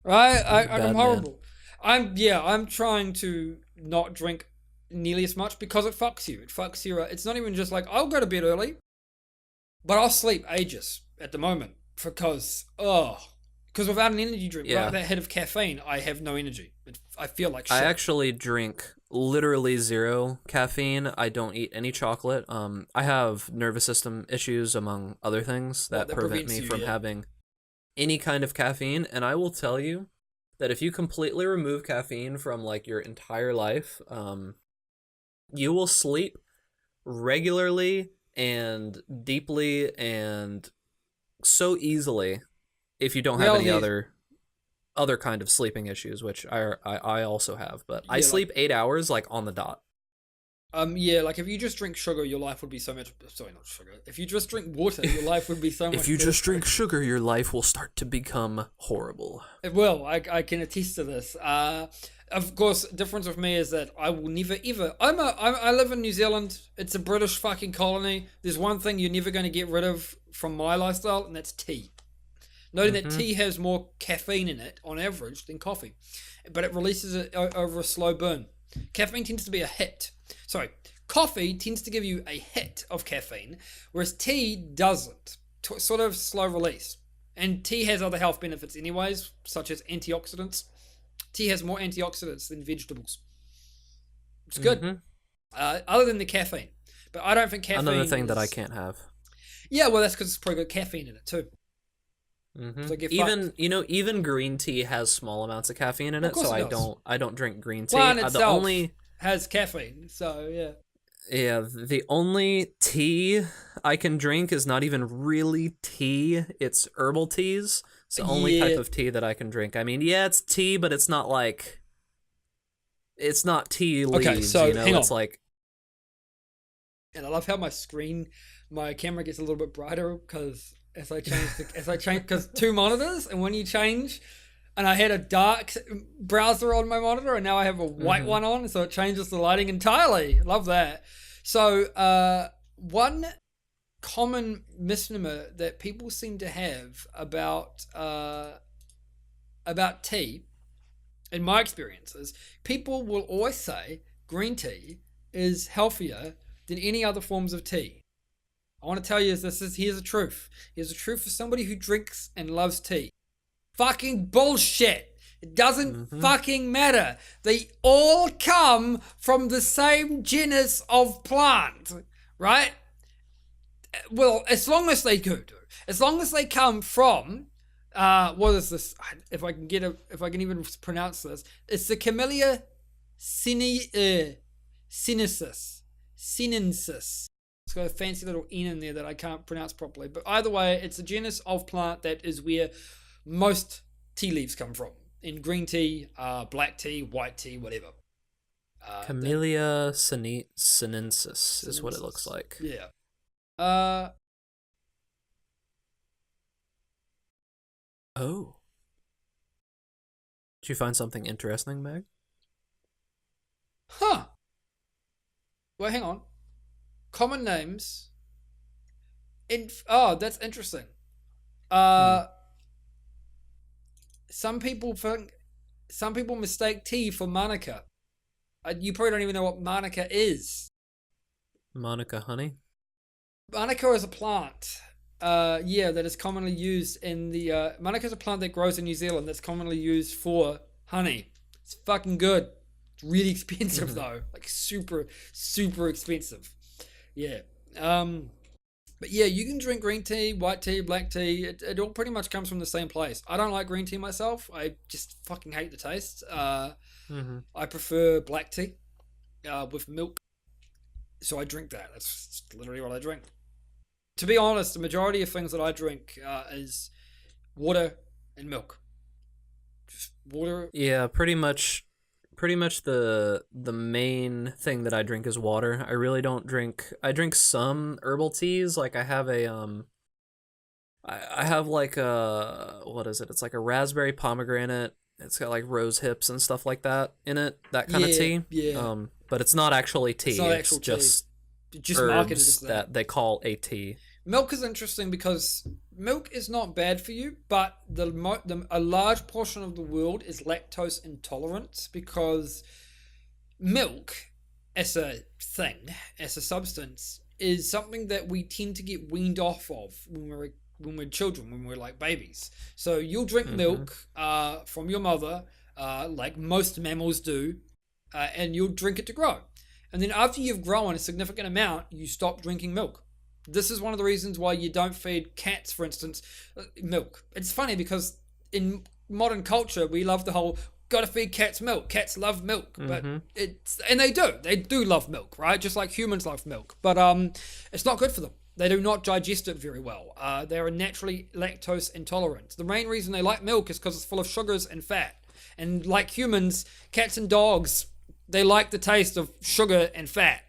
right? I'm Bad man. horrible. I'm trying to not drink nearly as much because it fucks you. It fucks you. It's not even just like I'll go to bed early, but I'll sleep ages at the moment because without an energy drink, without Yeah. that hit of caffeine, I have no energy. I feel like I shit. actually drink literally zero caffeine. I don't eat any chocolate. I have nervous system issues among other things What that that prevent prevents me you? from Yeah. having any kind of caffeine, and I will tell you that if you completely remove caffeine from like your entire life, you will sleep regularly and deeply and so easily if you don't have any Reality is, other kind of sleeping issues, which I also have. But I yeah, like sleep 8 hours like on the dot. yeah, like if you just drink sugar, your life would be so much. Sorry, not sugar. If you just drink water, your life would be so If much you better. just drink sugar, your life will start to become horrible. Well, I can attest to this. Of course, difference with me is that I will never ever. I live in New Zealand. It's a British fucking colony. There's one thing you're never going to get rid of from my lifestyle, and that's tea. Noting that Mm-hmm. tea has more caffeine in it on average than coffee, but it releases it over a slow burn. Caffeine tends to be a hit. Sorry, coffee tends to give you a hit of caffeine, whereas tea doesn't. Sort of slow release. And tea has other health benefits, anyways, such as antioxidants. Tea has more antioxidants than vegetables. It's good, Mm-hmm. other than the caffeine. But I don't think Another caffeine thing that I is. can't have. Yeah, well, that's because it's probably got caffeine in it too. Mm-hmm. So get fucked. Even green tea has small amounts of caffeine in Of it, course so it does. I don't drink green tea. Plant The itself only has caffeine, so yeah. Yeah, the only tea I can drink is not even really tea. It's herbal teas. It's the only type Yeah. of tea that I can drink. I mean, yeah, it's tea, but it's not like it's not tea Okay, leaves, so you know? hang It's on. like And I love how my camera gets a little bit brighter because as I change, because two monitors, and when you change, and I had a dark browser on my monitor, and now I have a white mhm. one on, so it changes the lighting entirely. Love that. So, one common misnomer that people seem to have about tea, in my experiences, people will always say green tea is healthier than any other forms of tea. I want to tell you here's the truth. Here's the truth for somebody who drinks and loves tea. Fucking bullshit. It doesn't Mhm. fucking matter. They all come from the same genus of plant, right? Well, as long as they do. As long as they come from What is this? If I can if I can even pronounce this, it's the Camellia sinensis. Sinensis. It's got a fancy little N in there that I can't pronounce properly. But either way, it's a genus of plant that is where most tea leaves come from. In green tea, black tea, white tea, whatever. Camellia sinensis is what it looks like. Yeah. Oh. Did you find something interesting, Meg? Huh. Well, hang on. Common names. That's interesting. Some people mistake tea for manuka. You probably don't even know what manuka is. Monica honey? Manuka is a plant. That is commonly used in the. Manuka is a plant that grows in New Zealand that's commonly used for honey. It's fucking good. It's really expensive though, like super, super expensive. Yeah. But yeah, you can drink green tea, white tea, black tea. It all pretty much comes from the same place. I don't like green tea myself. I just fucking hate the taste. I prefer black tea with milk. So I drink that. That's literally what I drink. To be honest, the majority of things that I drink is water and milk. Just water. Yeah, pretty much the main thing that I drink is water. I really don't drink. I drink some herbal teas. Like I have I have like a, what is it? It's like a raspberry pomegranate. It's got like rose hips and stuff like that in it. That kind of tea. Yeah. But it's not actually tea. It's not actual just tea. Just marketed as that they call a tea. Milk is interesting because milk is not bad for you, but a large portion of the world is lactose intolerant because milk, as a thing, as a substance, is something that we tend to get weaned off of when we're children, when we're like babies. So you'll drink milk from your mother, like most mammals do, and you'll drink it to grow. And then after you've grown a significant amount, you stop drinking milk. This is one of the reasons why you don't feed cats, for instance, milk. It's funny because in modern culture, we love the whole gotta feed cats milk. Cats love milk, but they do love milk, right? Just like humans love milk, but it's not good for them. They do not digest it very well. They are naturally lactose intolerant. The main reason they like milk is because it's full of sugars and fat. And like humans, cats and dogs, they like the taste of sugar and fat.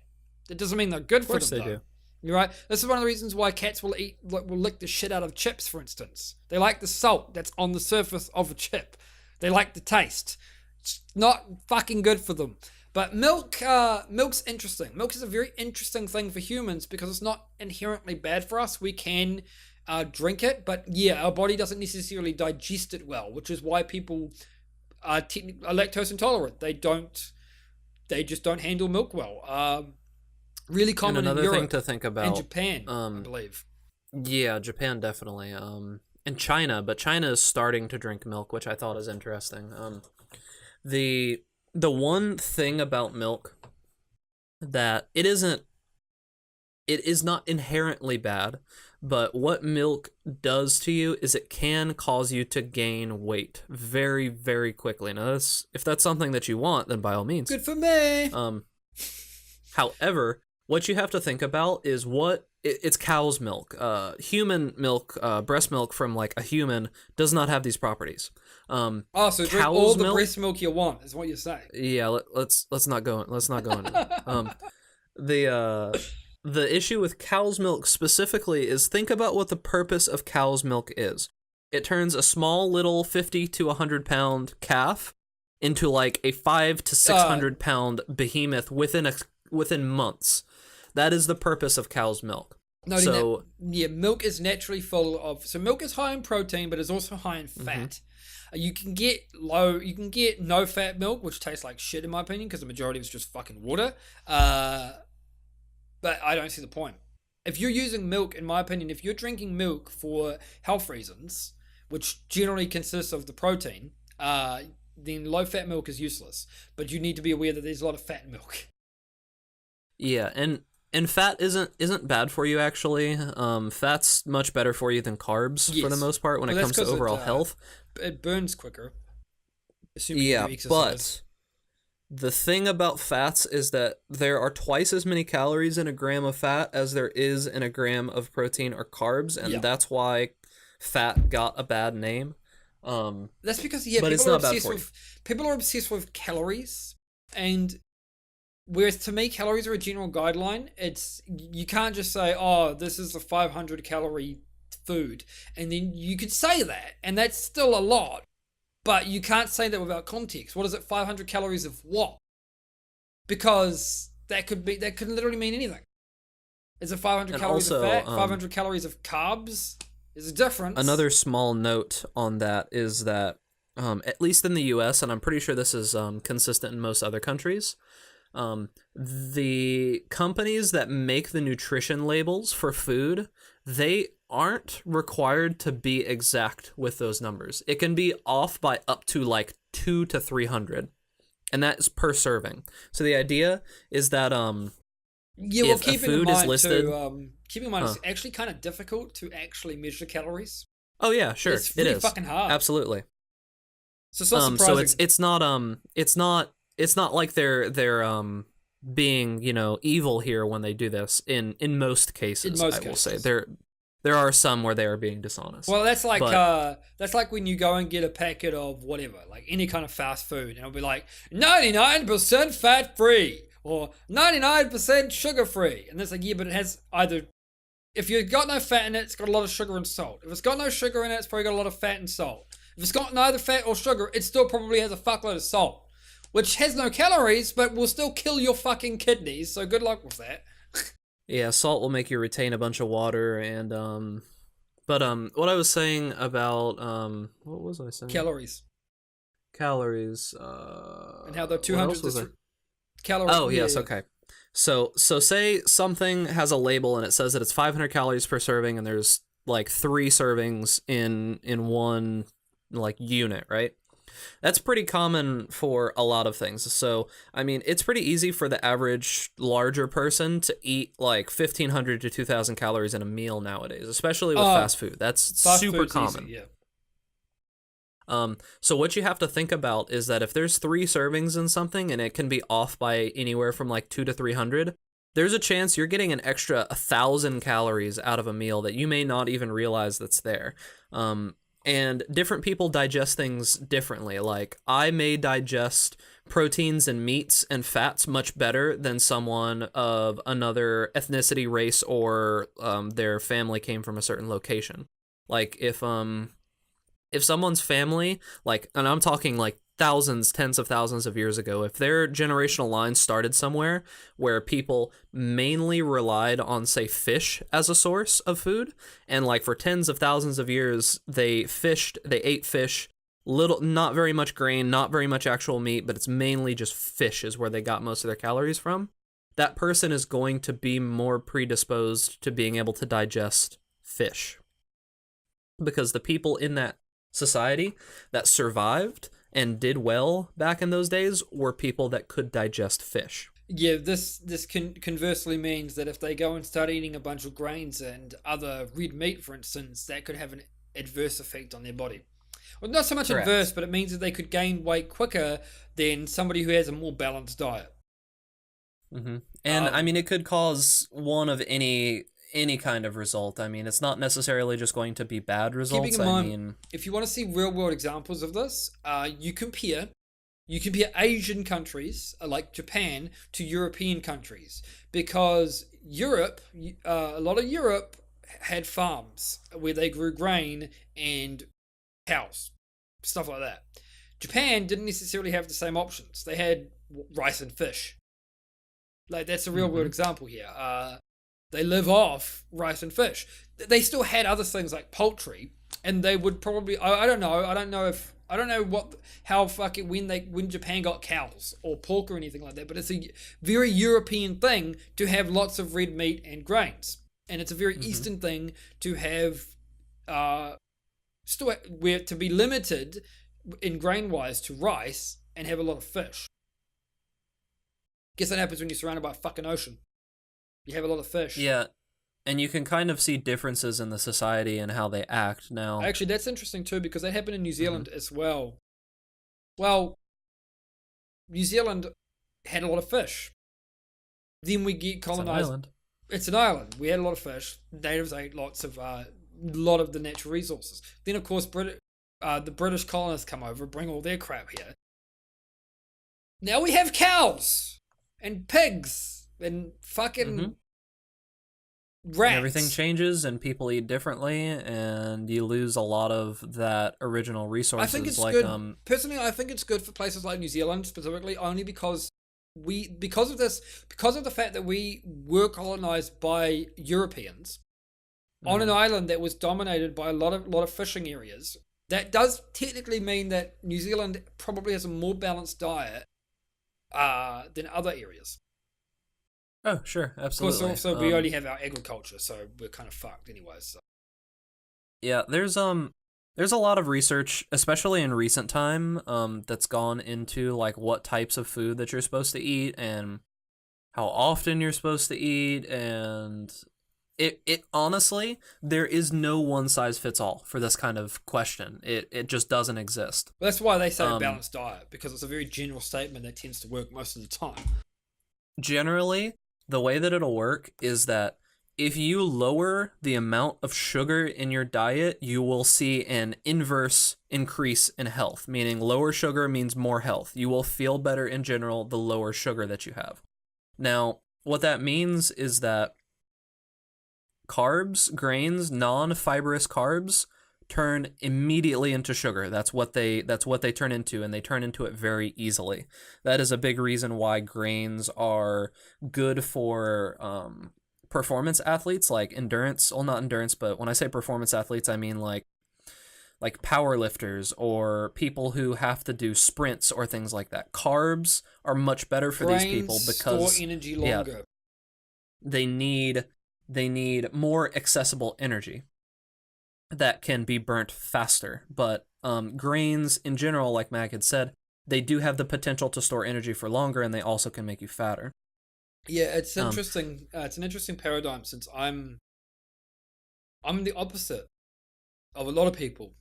That doesn't mean they're good for them, though. Of course they do. You're right. This is one of the reasons why cats will lick the shit out of chips, for instance. They like the salt that's on the surface of a chip. They like the taste. It's not fucking good for them. But milk's interesting. Milk is a very interesting thing for humans because it's not inherently bad for us. We can drink it, but yeah, our body doesn't necessarily digest it well, which is why people are lactose intolerant. They just don't handle milk well. Really common in Europe thing to think about, and Japan, I believe. Yeah, Japan definitely. And China, but China is starting to drink milk, which I thought is interesting. The one thing about milk that it is not inherently bad, but what milk does to you is it can cause you to gain weight very, very quickly. Now, if that's something that you want, then by all means. Good for me. However, what you have to think about is it's cow's milk. Human milk, breast milk from like a human does not have these properties. So drink all the breast milk you want is what you're saying. Yeah, let's not go into it. The issue with cow's milk specifically is think about what the purpose of cow's milk is. It turns a small little 50 to 100 pound calf into like a 500 to 600 pound behemoth within months. That is the purpose of cow's milk. Milk is naturally full of. So milk is high in protein, but it's also high in fat. You can get no fat milk, which tastes like shit in my opinion, because the majority of it's just fucking water. But I don't see the point. If you're using milk, in my opinion, if you're drinking milk for health reasons, which generally consists of the protein, then low-fat milk is useless. But you need to be aware that there's a lot of fat in milk. Yeah, and and fat isn't bad for you actually. Fat's much better for you than carbs for the Yes. most part when Well, it that's comes to because overall health. it burns quicker, assuming you Yeah, do exercise. but the thing about fats is that there are twice as many calories in a gram of fat as there is in a gram of protein or carbs, Yeah. and that's why fat got a bad name. Um, That's because but it's not bad for you. people are obsessed with calories, and whereas to me calories are a general guideline. It's you can't just say, oh, this is a 500 calorie food, and then you could say that, and that's still a lot, but you can't say that without context. What is it? 500 calories of what? Because that could literally mean anything. Is it 500 And calories of also, fat? 500 calories of carbs? There's a difference. another small note on that is that, at least in the U.S., and I'm pretty sure this is consistent in most other countries, the companies that make the nutrition labels for food, they aren't required to be exact with those numbers. It can be off by up to like 2 to 300, and that is per serving. So the idea is that Yeah, well, if a food is listed, keep in mind it's actually kind of difficult to actually measure calories. oh yeah, sure, It's it really is fucking hard. absolutely. So it's not So surprising. it's not like they're being, evil here when they do this in most In cases. most I will say cases. there are some where they are being dishonest. Well, But that's like when you go and get a packet of whatever, like any kind of fast food, and it'll be like 99% fat free or 99% sugar free, and it's like yeah, but it has either if you've got no fat in it, it's got a lot of sugar and salt. If it's got no sugar in it, it's probably got a lot of fat and salt. If it's got neither fat or sugar, it still probably has a fuckload of salt, which has no calories, but will still kill your fucking kidneys. So good luck with that. yeah, salt will make you retain a bunch of water, and but what I was saying about what was I saying? Calories Calories. and how the What else 200 was I? calories. Oh Yeah, yes, yeah. okay. So say something has a label and it says that it's 500 calories per serving, and there's like 3 servings in one like unit, right? That's pretty common for a lot of things. So, I mean, it's pretty easy for the average larger person to eat like 1,500 to 2,000 calories in a meal nowadays, especially with fast food. That's Fast super food's common. easy, yeah. So what you have to think about is that if there's 3 servings in something and it can be off by anywhere from like 2 to 300, there's a chance you're getting an extra 1,000 calories out of a meal that you may not even realize that's there. And different people digest things differently. Like I may digest proteins and meats and fats much better than someone of another ethnicity, race, or their family came from a certain location. Like if someone's family, like, and I'm talking like thousands, tens of thousands of years ago, if their generational line started somewhere where people mainly relied on, say, fish as a source of food, and like for tens of thousands of years they ate fish, little, not very much grain, not very much actual meat, but it's mainly just fish is where they got most of their calories from, that person is going to be more predisposed to being able to digest fish. Because the people in that society that survived and did well back in those days were people that could digest fish. Yeah, conversely means that if they go and start eating a bunch of grains and other red meat, for instance, that could have an adverse effect on their body. Well, not so much Correct. adverse, but it means that they could gain weight quicker than somebody who has a more balanced diet. Mm-hmm. And I mean, it could cause one of any kind of result. I mean, it's not necessarily just going to be bad results. Keeping in mind, I mean, if you want to see real world examples of this, you compare Asian countries like Japan to European countries, because Europe, a lot of Europe had farms where they grew grain and cows, stuff like that. Japan didn't necessarily have the same options. They had rice and fish. Like that's a real world example here. They live off rice and fish. They still had other things like poultry, and they would probably. I don't know. I don't know when Japan got cows or pork or anything like that. But it's a very European thing to have lots of red meat and grains, and it's a very Eastern thing to have. Still, where to be limited in grain wise to rice and have a lot of fish. Guess that happens when you're surrounded by a fucking ocean. You have a lot of fish. Yeah, and you can kind of see differences in the society and how they act now. Actually, that's interesting too because that happened in New Hmm. Zealand as well. Well, New Zealand had a lot of fish. Then we get It's an colonized. island. It's an island. We had a lot of fish. Natives ate lot of the natural resources. Then, of course, the British colonists come over, bring all their crap here. Now we have cows and pigs and Hmm. fucking And everything rats. changes, and people eat differently, and you lose a lot of that original I think resources. it's Like, good. Personally, I think it's good for places like New Zealand specifically, only because because of the fact that we were colonized by Europeans on an mhm. island that was dominated by a lot of fishing areas. That does technically mean that New Zealand probably has a more balanced diet than other areas. Oh, sure, Of course, absolutely. also we only have our agriculture, so we're kind of fucked anyways. So. Yeah, there's a lot of research, especially in recent time, that's gone into like what types of food that you're supposed to eat and how often you're supposed to eat, and it honestly, there is no one size fits all for this kind of question. It just doesn't exist. But that's why they say a Um, balanced diet, because it's a very general statement that tends to work most of the time. Generally, the way that it'll work is that if you lower the amount of sugar in your diet, you will see an inverse increase in health, meaning lower sugar means more health. You will feel better in general the lower sugar that you have. Now, what that means is that carbs, grains, non-fibrous carbs turn immediately into sugar. That's what they turn into, and they turn into it very easily. That is a big reason why grains are good for performance athletes like endurance. Well, not endurance, but when I say performance athletes, I mean like power lifters or people who have to do sprints or things like that. Carbs are much better for these Grains people store because energy yeah, longer. they need they need more accessible energy that can be burnt faster. But grains in general, like Mag had said, they do have the potential to store energy for longer, and they also can make you fatter. Yeah, it's Um, interesting. It's an interesting paradigm since I'm the opposite of a lot of people.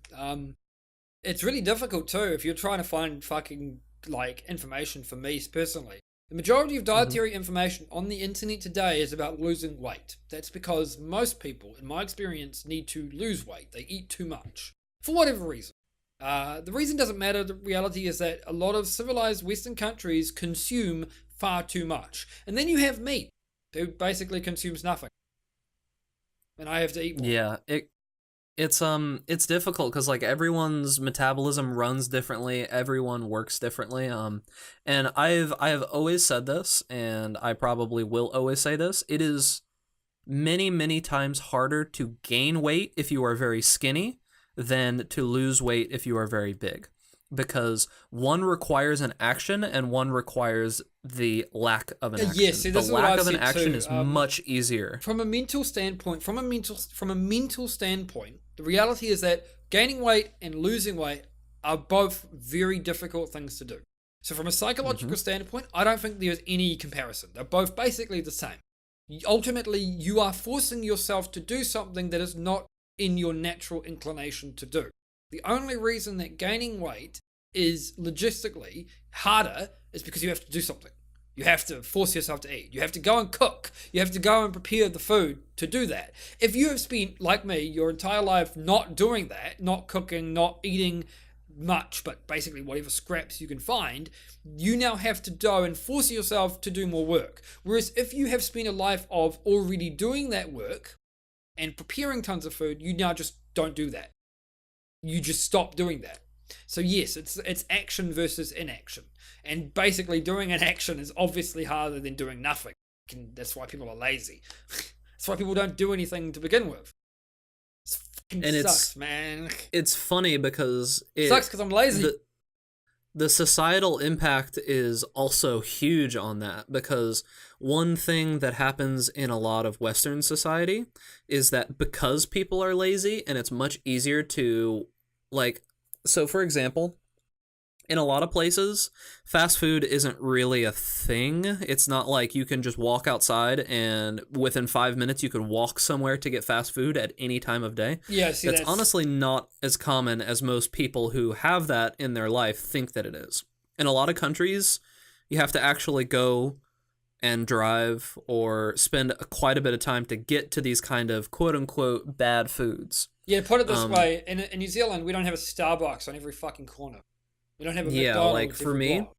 It's really difficult too if you're trying to find fucking like information for me personally. The majority of mhm. dietary information on the internet today is about losing weight. That's because most people, in my experience, need to lose weight. They eat too much for whatever reason. The reason doesn't matter. The reality is that a lot of civilized Western countries consume far too much. And then you have me, who basically consumes nothing. And I have to eat more. Yeah, it's difficult because like everyone's metabolism runs differently, everyone works differently. And I have always said this, and I probably will always say this. It is many times harder to gain weight if you are very skinny than to lose weight if you are very big, because one requires an action and one requires the lack of an Yeah, action. see, The this is what lack I've of an said action too. is much easier. From a mental standpoint, from a mental standpoint, the reality is that gaining weight and losing weight are both very difficult things to do. So from a Hmm. psychological standpoint, I don't think there's any comparison. They're both basically the same. Ultimately, you are forcing yourself to do something that is not in your natural inclination to do. The only reason that gaining weight is logistically harder is because you have to do something. You have to force yourself to eat. You have to go and cook. You have to go and prepare the food to do that. If you have spent, like me, your entire life not doing that, not cooking, not eating much, but basically whatever scraps you can find, you now have to go and force yourself to do more work. Whereas if you have spent a life of already doing that work and preparing tons of food, you now just don't do that. You just stop doing that. So yes, it's action versus inaction, and basically doing an action is obviously harder than doing nothing. That's why people are lazy. That's why people don't do anything to begin with. It fucking And sucks, man. it's funny because Sucks because I'm lazy. the societal impact is also huge on that, because one thing that happens in a lot of Western society is that because people are lazy and it's much easier to, like, so for example, In a lot of places, fast food isn't really a thing. It's not like you can just walk outside and within 5 minutes you can walk somewhere to get fast food at any time of day. Yeah, see, That's that's honestly not as common as most people who have that in their life think that it is. In a lot of countries, you have to actually go and drive or spend quite a bit of time to get to these kind of quote unquote bad foods. yeah. Put it this Um, way: in New Zealand, we don't have a Starbucks on every fucking corner. We don't have a yeah, like McDonald's for every me, block.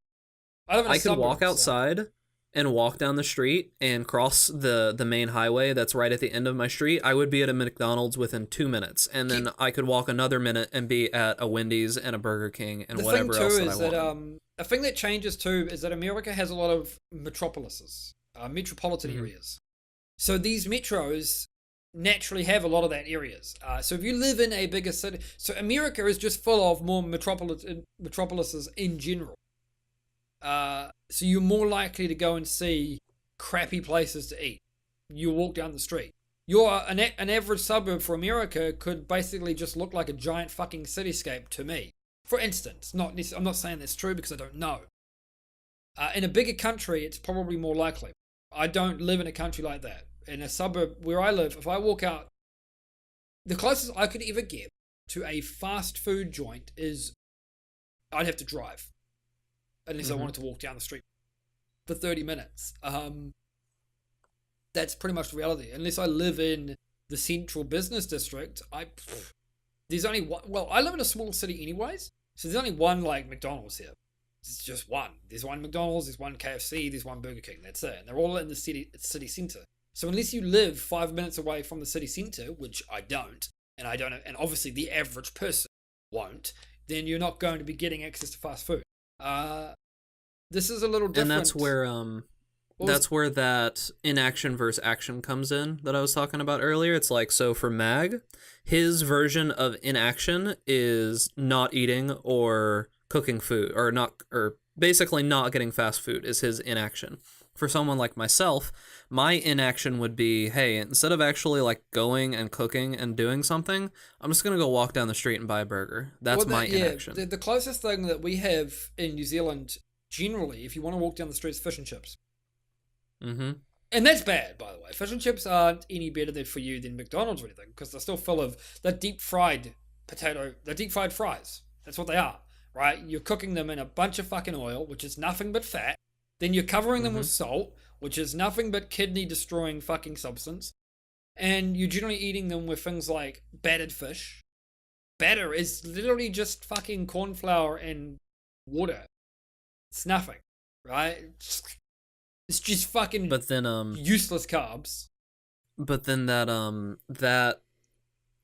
I live in a I could walk suburb, so outside and walk down the street and cross the main highway that's right at the end of my street. I would be at a McDonald's within 2 minutes, and then I could walk another minute and be at a Wendy's and a Burger King and the thing whatever too else that I is that want. a thing that changes too is that America has a lot of metropolises, metropolitan Mhm. areas. So these metros naturally have a lot of that areas. So if you live in a bigger city, so America is just full of more metropolises in general. So you're more likely to go and see crappy places to eat. You walk down the street. An average suburb for America could basically just look like a giant fucking cityscape to me. For instance, I'm not saying that's true because I don't know. In a bigger country, it's probably more likely. I don't live in a country like that. In a suburb where I live, if I walk out, the closest I could ever get to a fast food joint is I'd have to drive, unless I wanted to walk down the street for 30 minutes. That's pretty much the reality. Unless I live in the central business district, there's only one. Well, I live in a small city anyways, so there's only one like McDonald's here. It's just one. There's one McDonald's, there's one KFC, there's one Burger King. That's it. And they're all in the city centre. So unless you live 5 minutes away from the city centre, which I don't, and obviously the average person won't, then you're not going to be getting access to fast food. This is a little different. And that's where that inaction versus action comes in that I was talking about earlier. It's like, so for Mag, his version of inaction is not eating or cooking food, or basically not getting fast food is his inaction. For someone like myself, my inaction would be, hey, instead of actually like going and cooking and doing something, I'm just gonna go walk down the street and buy a burger. That's my inaction. The closest thing that we have in New Zealand, generally, if you want to walk down the street, is fish and chips. Mm-hmm. And that's bad, by the way. Fish and chips aren't any better for you than McDonald's or anything, because they're still full of the deep fried fries. That's what they are, right? You're cooking them in a bunch of fucking oil, which is nothing but fat. Then you're covering them with salt, which is nothing but kidney-destroying fucking substance. And you're generally eating them with things like battered fish. Batter is literally just fucking corn flour and water. It's nothing, right? It's just fucking useless carbs. But then that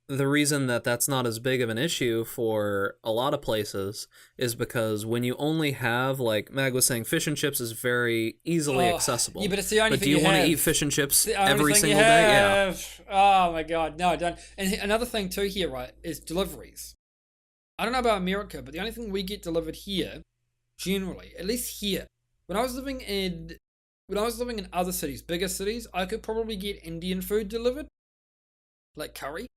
the reason that that's not as big of an issue for a lot of places is because when you only have, like Mag was saying, fish and chips is very easily accessible. Yeah, but it's the only but thing do you want have. to eat fish and chips The only every thing single you day? Yeah. have. Oh my god, no, I don't. And another thing too here, right, is deliveries. I don't know about America, but the only thing we get delivered here, generally, at least here, when I was living in other cities, bigger cities, I could probably get Indian food delivered, like curry.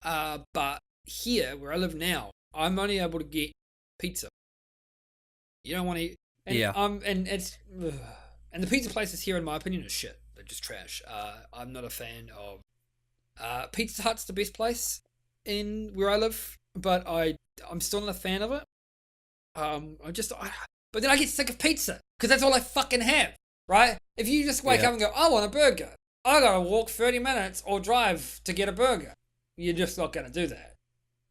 But here, where I live now, I'm only able to get pizza. You don't want to eat, and, Yeah. and it's, and the pizza places here, in my opinion, are shit. They're just trash. I'm not a fan of. Pizza Hut's the best place in where I live, but I'm still not a fan of it. But then I get sick of pizza because that's all I fucking have, right? If you just wake up and go, I want a burger, I gotta walk 30 minutes or drive to get a burger. You're just not gonna do that.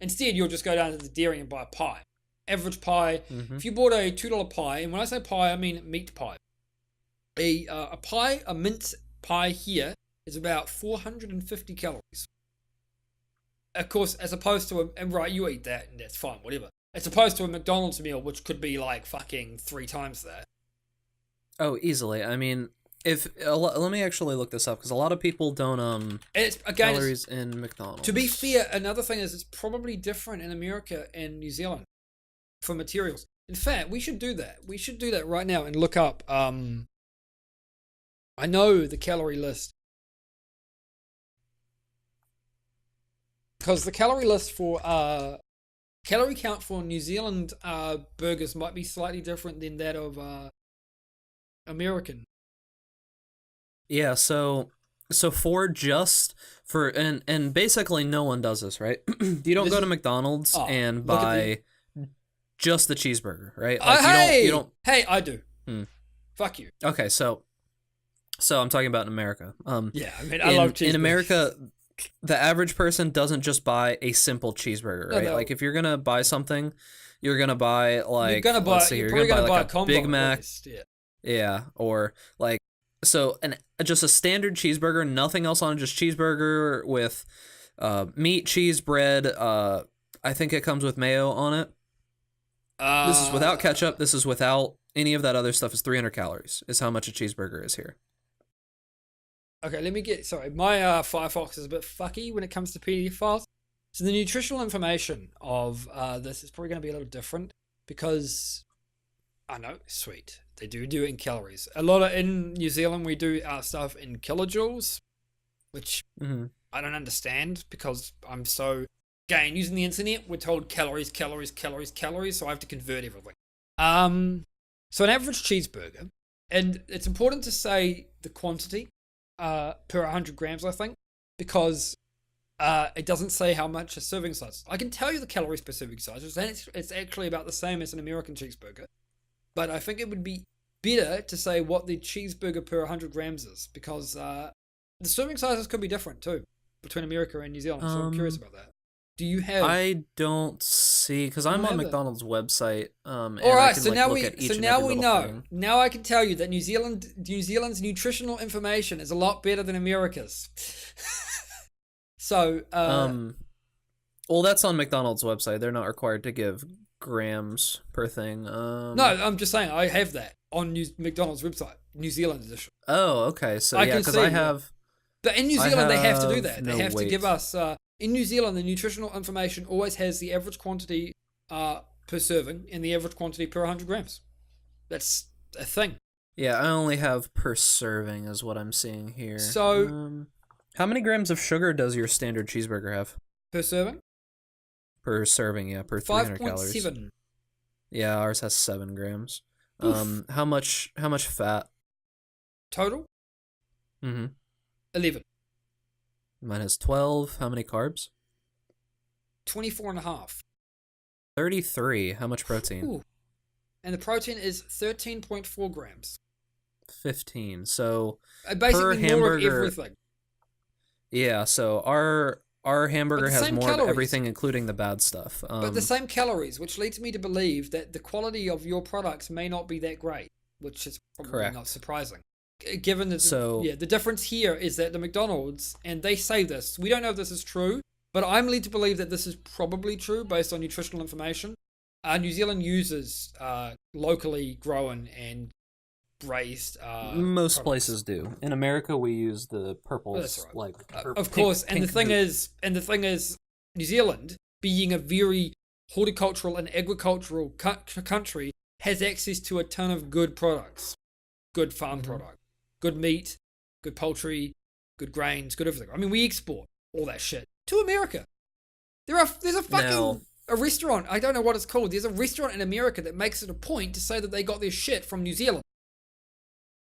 Instead, you'll just go down to the dairy and buy a pie. Average pie. If you bought a $2 pie, and when I say pie, I mean meat pie. A mince pie here is about 450 calories. Of course, as opposed to and right, you eat that and that's fine, whatever. As opposed to a McDonald's meal, which could be like fucking 3 times that. Oh, easily. I mean, let me actually look this up because a lot of people don't calories in McDonald's. To be fair, another thing is it's probably different in America and New Zealand for materials. In fact, we should do that. We should do that right now and look up. I know the calorie list because the calorie list for calorie count for New Zealand burgers might be slightly different than that of American. Yeah, so for just for and basically no one does this, right? You don't This go to is McDonald's oh, and look at the buy just the cheeseburger, right? Like you hey don't hey I do. hmm. Fuck you. Okay, so I'm talking about in America. Yeah, I mean I love cheeseburgers. In America, the average person doesn't just buy a simple cheeseburger, No, right? no. Like if you're gonna buy something, you're gonna buy You're like gonna buy. let's see You're here, probably you're gonna gonna buy buy a like a combo Big at Mac, least. Yeah. yeah, or like so an just a standard cheeseburger, nothing else on it, just cheeseburger with meat, cheese, bread. I think it comes with mayo on it. This is without ketchup. This is without any of that other stuff. Is 300 calories. Is how much a cheeseburger is here. Okay, let me get. Sorry, my Firefox is a bit fucky when it comes to PDF files. So the nutritional information of this is probably going to be a little different because I know, sweet. They do it in calories. A lot of in New Zealand we do our stuff in kilojoules, which I don't understand because I'm so again using the internet. We're told calories, calories, calories, calories, so I have to convert everything. So an average cheeseburger, and it's important to say the quantity per 100 grams, I think, because it doesn't say how much a serving size. I can tell you the calories per serving size, and it's actually about the same as an American cheeseburger. But I think it would be better to say what the cheeseburger per 100 grams is, because the serving sizes could be different too between America and New Zealand. So I'm curious about that. Do you have? I don't see because I'm on have it. McDonald's website. And All I right, can, so like, now look we at each so and now every we little know. thing. Now I can tell you that New Zealand's nutritional information is a lot better than America's. So well, that's on McDonald's website. They're not required to give grams per thing. no, I'm just saying I have that on McDonald's website, New Zealand edition. Oh, okay. So I yeah, can because see I it. have. But in New Zealand, they have to do have that. no They have to weight. give us. In New Zealand, the nutritional information always has the average quantity per serving and the average quantity per 100 grams. That's a thing. Yeah, I only have per serving is what I'm seeing here. So how many grams of sugar does your standard cheeseburger have? per serving, Per serving, yeah, per 300 calories. 5.7 Yeah, ours has 7 grams. Oof. How much fat? total. 11, Mine has 12. How many carbs? 24 and a half. 33. How much protein? Ooh. And the protein is 13.4 grams. 15. So Basically more of hamburger- everything. yeah, so our hamburger But the has same more of calories. everything, including the bad stuff. But the same calories, which leads me to believe that the quality of your products may not be that great, which is probably Correct. not surprising. Given that, So- the difference here is that the McDonald's, and they say this, we don't know if this is true, but I'm led to believe that this is probably true based on nutritional information. New Zealand uses locally grown and raised. Most products. places do. In America, we use the purples, That's right. like Of course, and the thing is, New Zealand, being a very horticultural and agricultural country, has access to a ton of good products, good farm product, good meat, good poultry, good grains, good everything. I mean, we export all that shit to America. There's a fucking Now- a restaurant. I don't know what it's called. There's a restaurant in America that makes it a point to say that they got their shit from New Zealand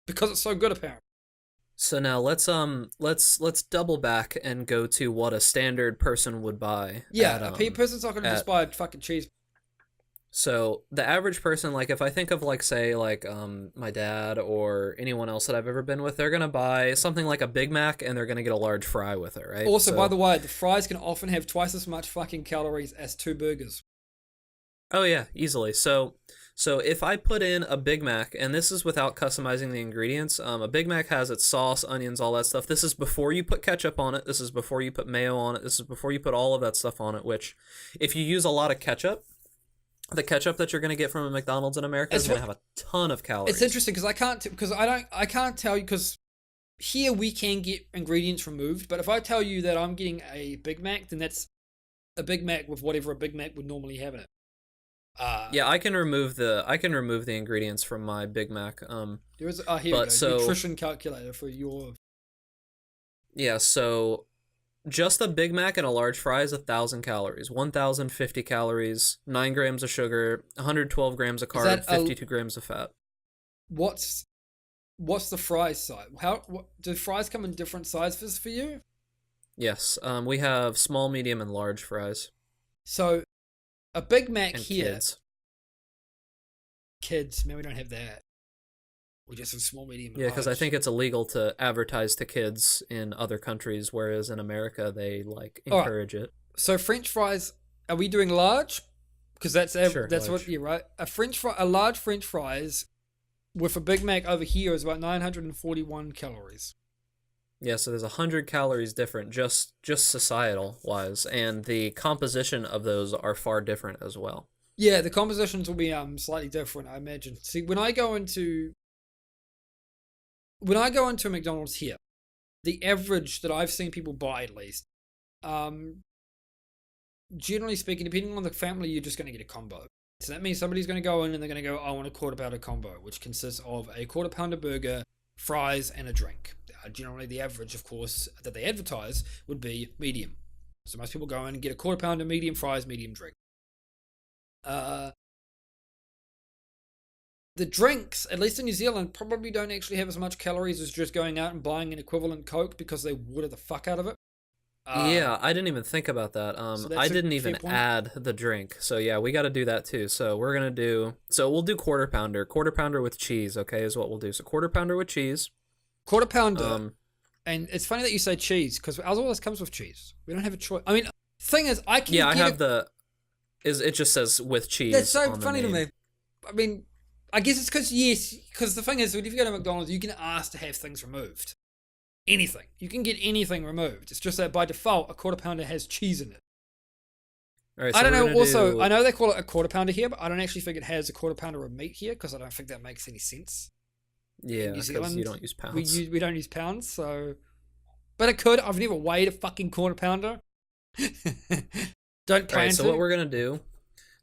because it's so good, apparently. So now let's double back and go to what a standard person would buy. Yeah, at, a person's not going to just buy a fucking cheese. So the average person, like if I think of like say like my dad or anyone else that I've ever been with, they're gonna buy something like a Big Mac and they're gonna get a large fry with it, right? Also, So- by the way, the fries can often have twice as much fucking calories as 2 burgers. Oh yeah, easily. So if I put in a Big Mac, and this is without customizing the ingredients, a Big Mac has its sauce, onions, all that stuff. This is before you put ketchup on it. This is before you put mayo on it. This is before you put all of that stuff on it. Which, if you use a lot of ketchup, the ketchup that you're gonna get from a McDonald's in America is gonna have a ton of calories. It's interesting because I can't tell you because here we can get ingredients removed, but if I tell you that I'm getting a Big Mac, then that's a Big Mac with whatever a Big Mac would normally have in it. Yeah, I can remove the ingredients from my Big Mac. There is here we but go, so- nutrition calculator for your. Yeah, so just a Big Mac and a large fry is 1,000 calories, 1,050 calories, 9 grams of sugar, 112 grams of Is that carb, 52 grams of fat. what's what's the fries size? Do fries come in different sizes for you? Yes, we have small, medium, and large fries. So a Big Mac And here, kids. man, we don't have that. We just have small, medium, and Yeah, because I large. think it's illegal to advertise to kids in other countries, whereas in America they like All right. encourage it. So French fries, are we doing large? Because that's Sure, that's large. what you right. A large French fries with a Big Mac over here is about 941 calories. Yeah, so there's 100 calories different, just societal wise, and the composition of those are far different as well. Yeah, the compositions will be slightly different, I imagine. See, when I go into McDonald's here, the average that I've seen people buy at least, generally speaking, depending on the family, you're just going to get a combo. So that means somebody's going to go in and they're going to go, I want a quarter pounder combo, which consists of a quarter pounder burger, fries, and a drink. Generally, the average, of course, that they advertise would be medium. So most people go in and get a quarter pounder, medium fries, medium drink. The drinks, at least in New Zealand, probably don't actually have as much calories as just going out and buying an equivalent Coke because they water the fuck out of it. Yeah, I didn't even think about that. So I that's a didn't fair even point. add the drink. So yeah, we got to do that too. So we'll do quarter pounder with cheese. Okay, is what we'll do. So quarter pounder with cheese. Quarter pounder. Um, And it's funny that you say cheese because ours always comes with cheese. We don't have a choice. I mean, thing is, I can yeah, I get have it. the. Is it just says with cheese? That's so on the funny to name. me. I mean, I guess it's because the thing is, if you go to McDonald's, you can ask to have things removed. Anything. You can get anything removed. It's just that by default, a quarter pounder has cheese in it. All right, I so don't we're know. gonna Also, do. I know they call it a quarter pounder here, but I don't actually think it has a quarter pounder of meat here because I don't think that makes any sense. Yeah, In New because Zealand, you don't use we pounds. we don't use pounds, so. But it could. I've never weighed a fucking quarter pounder. Don't All right, plan so to. what we're gonna do.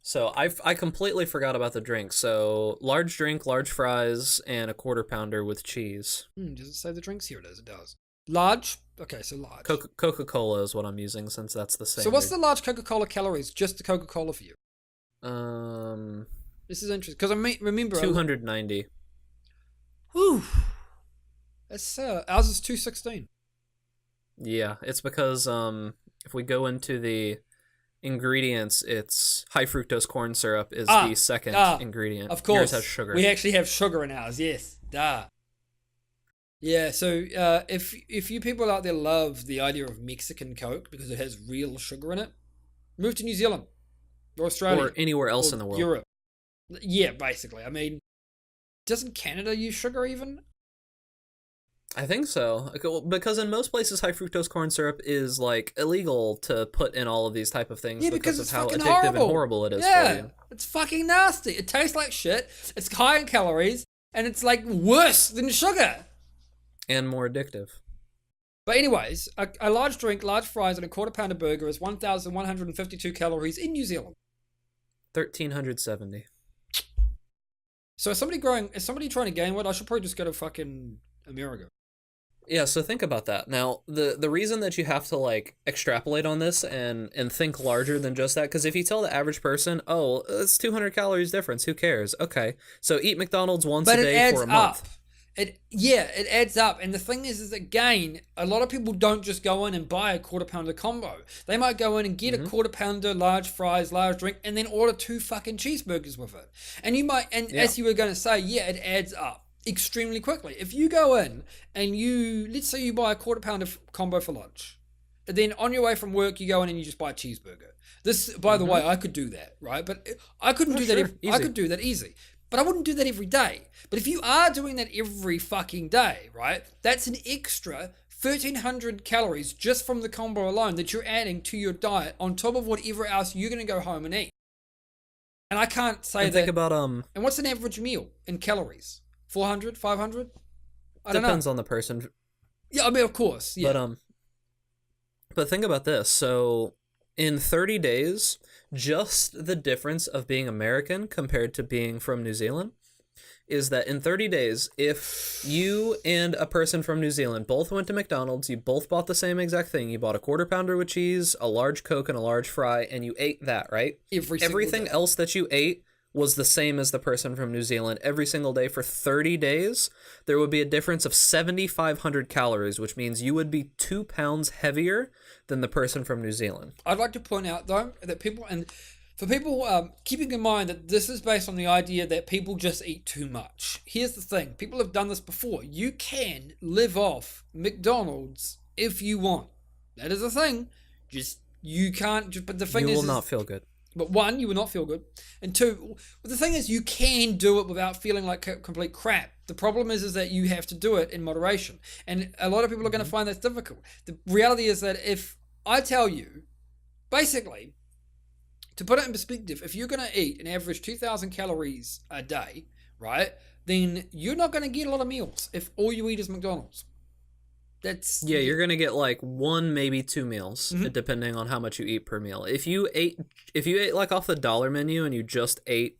So I completely forgot about the drink. So large drink, large fries, and a quarter pounder with cheese. Does it say the drinks? Here it is. It does. Large. Okay, so large. Coca-Cola is what I'm using since that's the same. So what's the large Coca-Cola calories? Just the Coca-Cola for you. Um, This is interesting because remember 290. Whew. That's ours is 216. Yeah, it's because if we go into the ingredients, it's high fructose corn syrup is the second ingredient. Of course, Yours has sugar. We actually have sugar in ours. Yes, duh. Yeah, so if you people out there love the idea of Mexican Coke because it has real sugar in it, move to New Zealand or Australia Or anywhere else or in the world. Europe. Yeah, basically. I mean, doesn't Canada use sugar even? I think so. Okay, well, because in most places, high fructose corn syrup is like illegal to put in all of these type of things Yeah, because because of it's how fucking addictive horrible. and horrible it is Yeah, for you. it's fucking nasty. It tastes like shit. It's high in calories, and it's like worse than sugar. And more addictive. But anyways, a large drink, large fries, and a quarter pounder burger is 1,152 calories in New Zealand. 1,370. So is somebody trying to gain weight? I should probably just go to fucking America. Yeah, so think about that. Now, the reason that you have to like extrapolate on this and think larger than just that, because if you tell the average person, oh, it's 200 calories difference, who cares? Okay, so eat McDonald's once But a it day adds for a month. up. It adds up. And the thing is again, a lot of people don't just go in and buy a quarter pounder combo. They might go in and get a quarter pounder, large fries, large drink, and then order 2 fucking cheeseburgers with it. And as you were going to say, yeah, it adds up extremely quickly. If you go in and let's say you buy a quarter pounder combo for lunch, and then on your way from work, you go in and you just buy a cheeseburger. This, by the way, I could do that, right? But I couldn't do that. Sure, I easy. could do that easy. But I wouldn't do that every day. But if you are doing that every fucking day, right, that's an extra 1,300 calories just from the combo alone that you're adding to your diet on top of whatever else you're going to go home and eat. And I can't say And that. think about And what's an average meal in calories? 400, 500? I don't know. depends on the person. Yeah, I mean, of course. Yeah. But think about this. So in 30 days, just the difference of being American compared to being from New Zealand is that in 30 days, if you and a person from New Zealand both went to McDonald's, you both bought the same exact thing, you bought a quarter pounder with cheese, a large Coke, and a large fry, and you ate that, right? Everything else that you ate was the same as the person from New Zealand every single day for 30 days, there would be a difference of 7,500 calories, which means you would be 2 pounds heavier than the person from New Zealand. I'd like to point out, though, that people, and for people, keeping in mind that this is based on the idea that people just eat too much. Here's the thing. People have done this before. You can live off McDonald's if you want. That is a thing. You can't, but the thing is... You will not feel good. But one, you will not feel good. And two, the thing is, you can do it without feeling like complete crap. The problem is that you have to do it in moderation. And a lot of people are going to find that difficult. The reality is that if I tell you, basically... To put it in perspective, if you're going to eat an average 2,000 calories a day, right, then you're not going to get a lot of meals if all you eat is McDonald's. You're going to get like 1, maybe 2 meals, depending on how much you eat per meal. If you ate like off the dollar menu and you just ate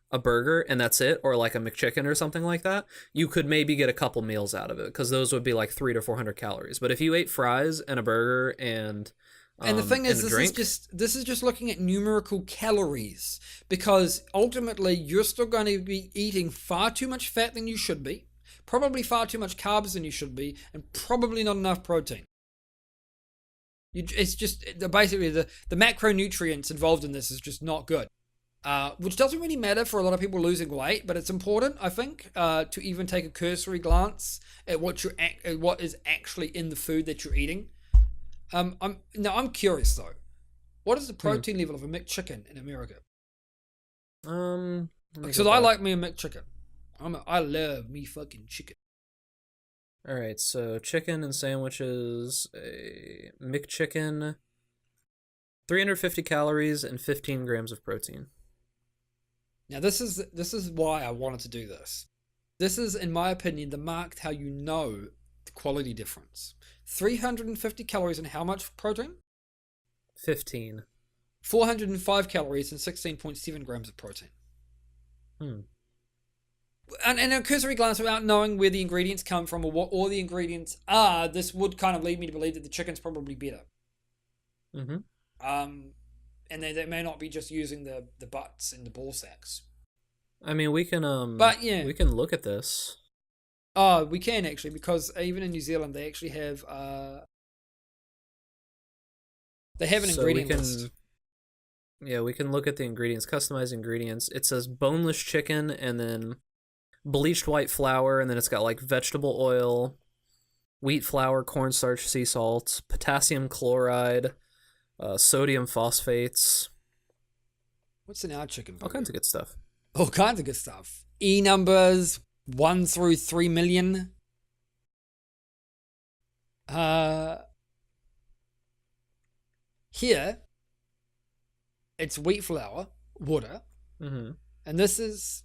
a burger and that's it, or like a McChicken or something like that, you could maybe get a couple meals out of it because those would be like 300 to 400 calories. But if you ate fries and a burger and the thing is, this is just looking at numerical calories, because ultimately you're still going to be eating far too much fat than you should be, probably far too much carbs than you should be, and probably not enough protein. It's just basically the macronutrients involved in this is just not good, which doesn't really matter for a lot of people losing weight, but it's important, I think, to even take a cursory glance at what is actually in the food that you're eating. I'm curious though. What is the protein level of a McChicken in America? Because I like me a McChicken. I love me fucking chicken. All right, so chicken and sandwiches, a McChicken, 350 calories and 15 grams of protein. Now this is why I wanted to do this. This is, in my opinion, the mark how you know the quality difference. 350 calories and how much protein? 15. 405 calories and 16.7 grams of protein. And a cursory glance without knowing where the ingredients come from or what all the ingredients are, this would kind of lead me to believe that the chicken's probably better. And they may not be just using the butts and the ball sacks. I mean, we can we can look at this. Oh, we can actually, because even in New Zealand they actually have an ingredient list. Yeah, we can look at the ingredients, customized ingredients. It says boneless chicken and then bleached white flour, and then it's got like vegetable oil, wheat flour, cornstarch, sea salt, potassium chloride, sodium phosphates. What's in our chicken burger? All kinds of good stuff. All kinds of good stuff. E numbers 1 through 3 million. Here, it's wheat flour, water, and this is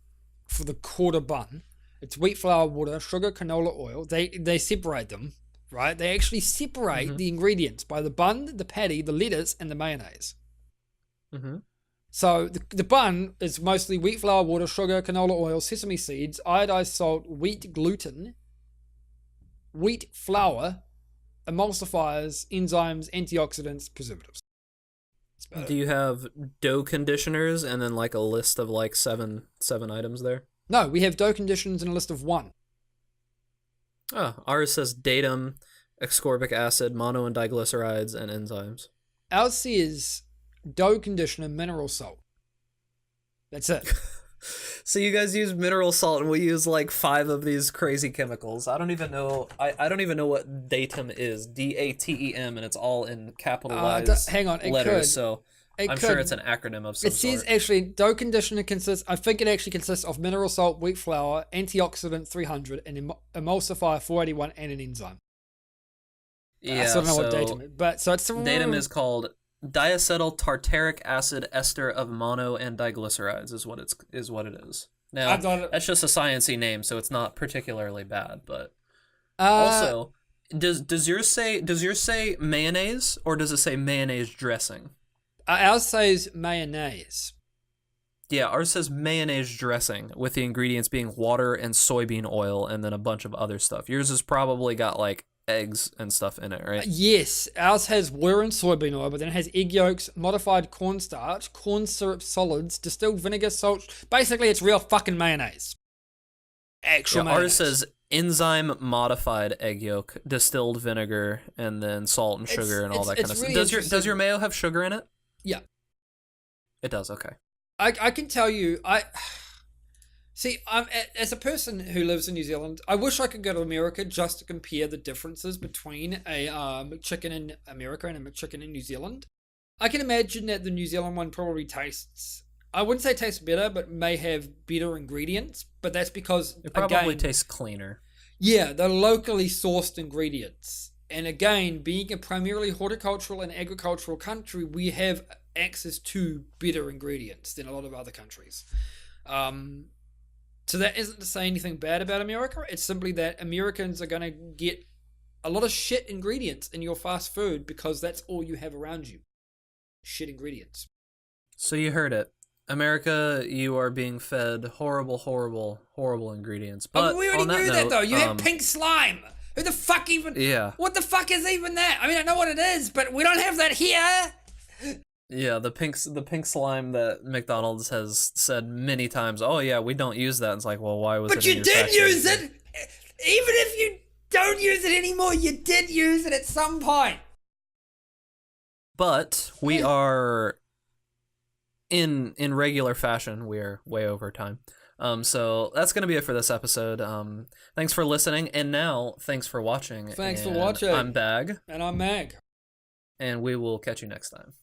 for the quarter bun. It's wheat flour, water, sugar, canola oil. They separate them, right? They actually separate the ingredients by the bun, the patty, the lettuce, and the mayonnaise. So the bun is mostly wheat flour, water, sugar, canola oil, sesame seeds, iodized salt, wheat gluten, wheat flour, emulsifiers, enzymes, antioxidants, preservatives. Do you have dough conditioners and then like a list of like seven items there? No, we have dough conditioners and a list of 1. Oh, ours says datum, ascorbic acid, mono and diglycerides, and enzymes. Ours says dough conditioner, mineral salt. That's it. So you guys use mineral salt, and we use like 5 of these crazy chemicals. I don't even know. I don't even know what datum is. DATEM, and it's all in capitalized hang on, letters. So I'm sure it's an acronym of some sort. It says actually dough conditioner consists. I think it actually consists of mineral salt, wheat flour, antioxidant 300, and emulsifier 481, and an enzyme. Yeah, so I don't know what datum is, but so it's datum is called diacetyl tartaric acid ester of mono and diglycerides is what it is. Now that's just a sciencey name, so it's not particularly bad. But also, does yours say mayonnaise or does it say mayonnaise dressing? Ours says mayonnaise. Yeah, ours says mayonnaise dressing with the ingredients being water and soybean oil and then a bunch of other stuff. Yours has probably got like eggs and stuff in it, right? Yes, ours has were and soybean oil, but then it has egg yolks, modified cornstarch, corn syrup solids, distilled vinegar, salt. Basically, it's real fucking mayonnaise. Actual mayonnaise. Ours says enzyme modified egg yolk, distilled vinegar, and then salt and sugar and all that kind of really stuff. Does your mayo have sugar in it? Yeah. It does, okay. I can tell you, see, as a person who lives in New Zealand, I wish I could go to America just to compare the differences between a McChicken in America and a McChicken in New Zealand. I can imagine that the New Zealand one probably tastes, I wouldn't say tastes better, but may have better ingredients. But that's because, it probably tastes cleaner. Yeah, they're locally sourced ingredients. And again, being a primarily horticultural and agricultural country, we have access to better ingredients than a lot of other countries. So that isn't to say anything bad about America. It's simply that Americans are going to get a lot of shit ingredients in your fast food because that's all you have around you. Shit ingredients. So you heard it. America, you are being fed horrible, horrible, horrible ingredients. But we already knew that though. You had pink slime. Who the fuck even... Yeah. What the fuck is even that? I mean, I know what it is, but we don't have that here. Yeah, the pink slime that McDonald's has said many times, oh yeah, we don't use that. It's like, well, why was it? But you did use it! Even if you don't use it anymore, you did use it at some point. But we are in regular fashion, we're way over time. So that's going to be it for this episode. Thanks for listening, and now thanks for watching. Thanks for watching. I'm Bag. And I'm Mag. And we will catch you next time.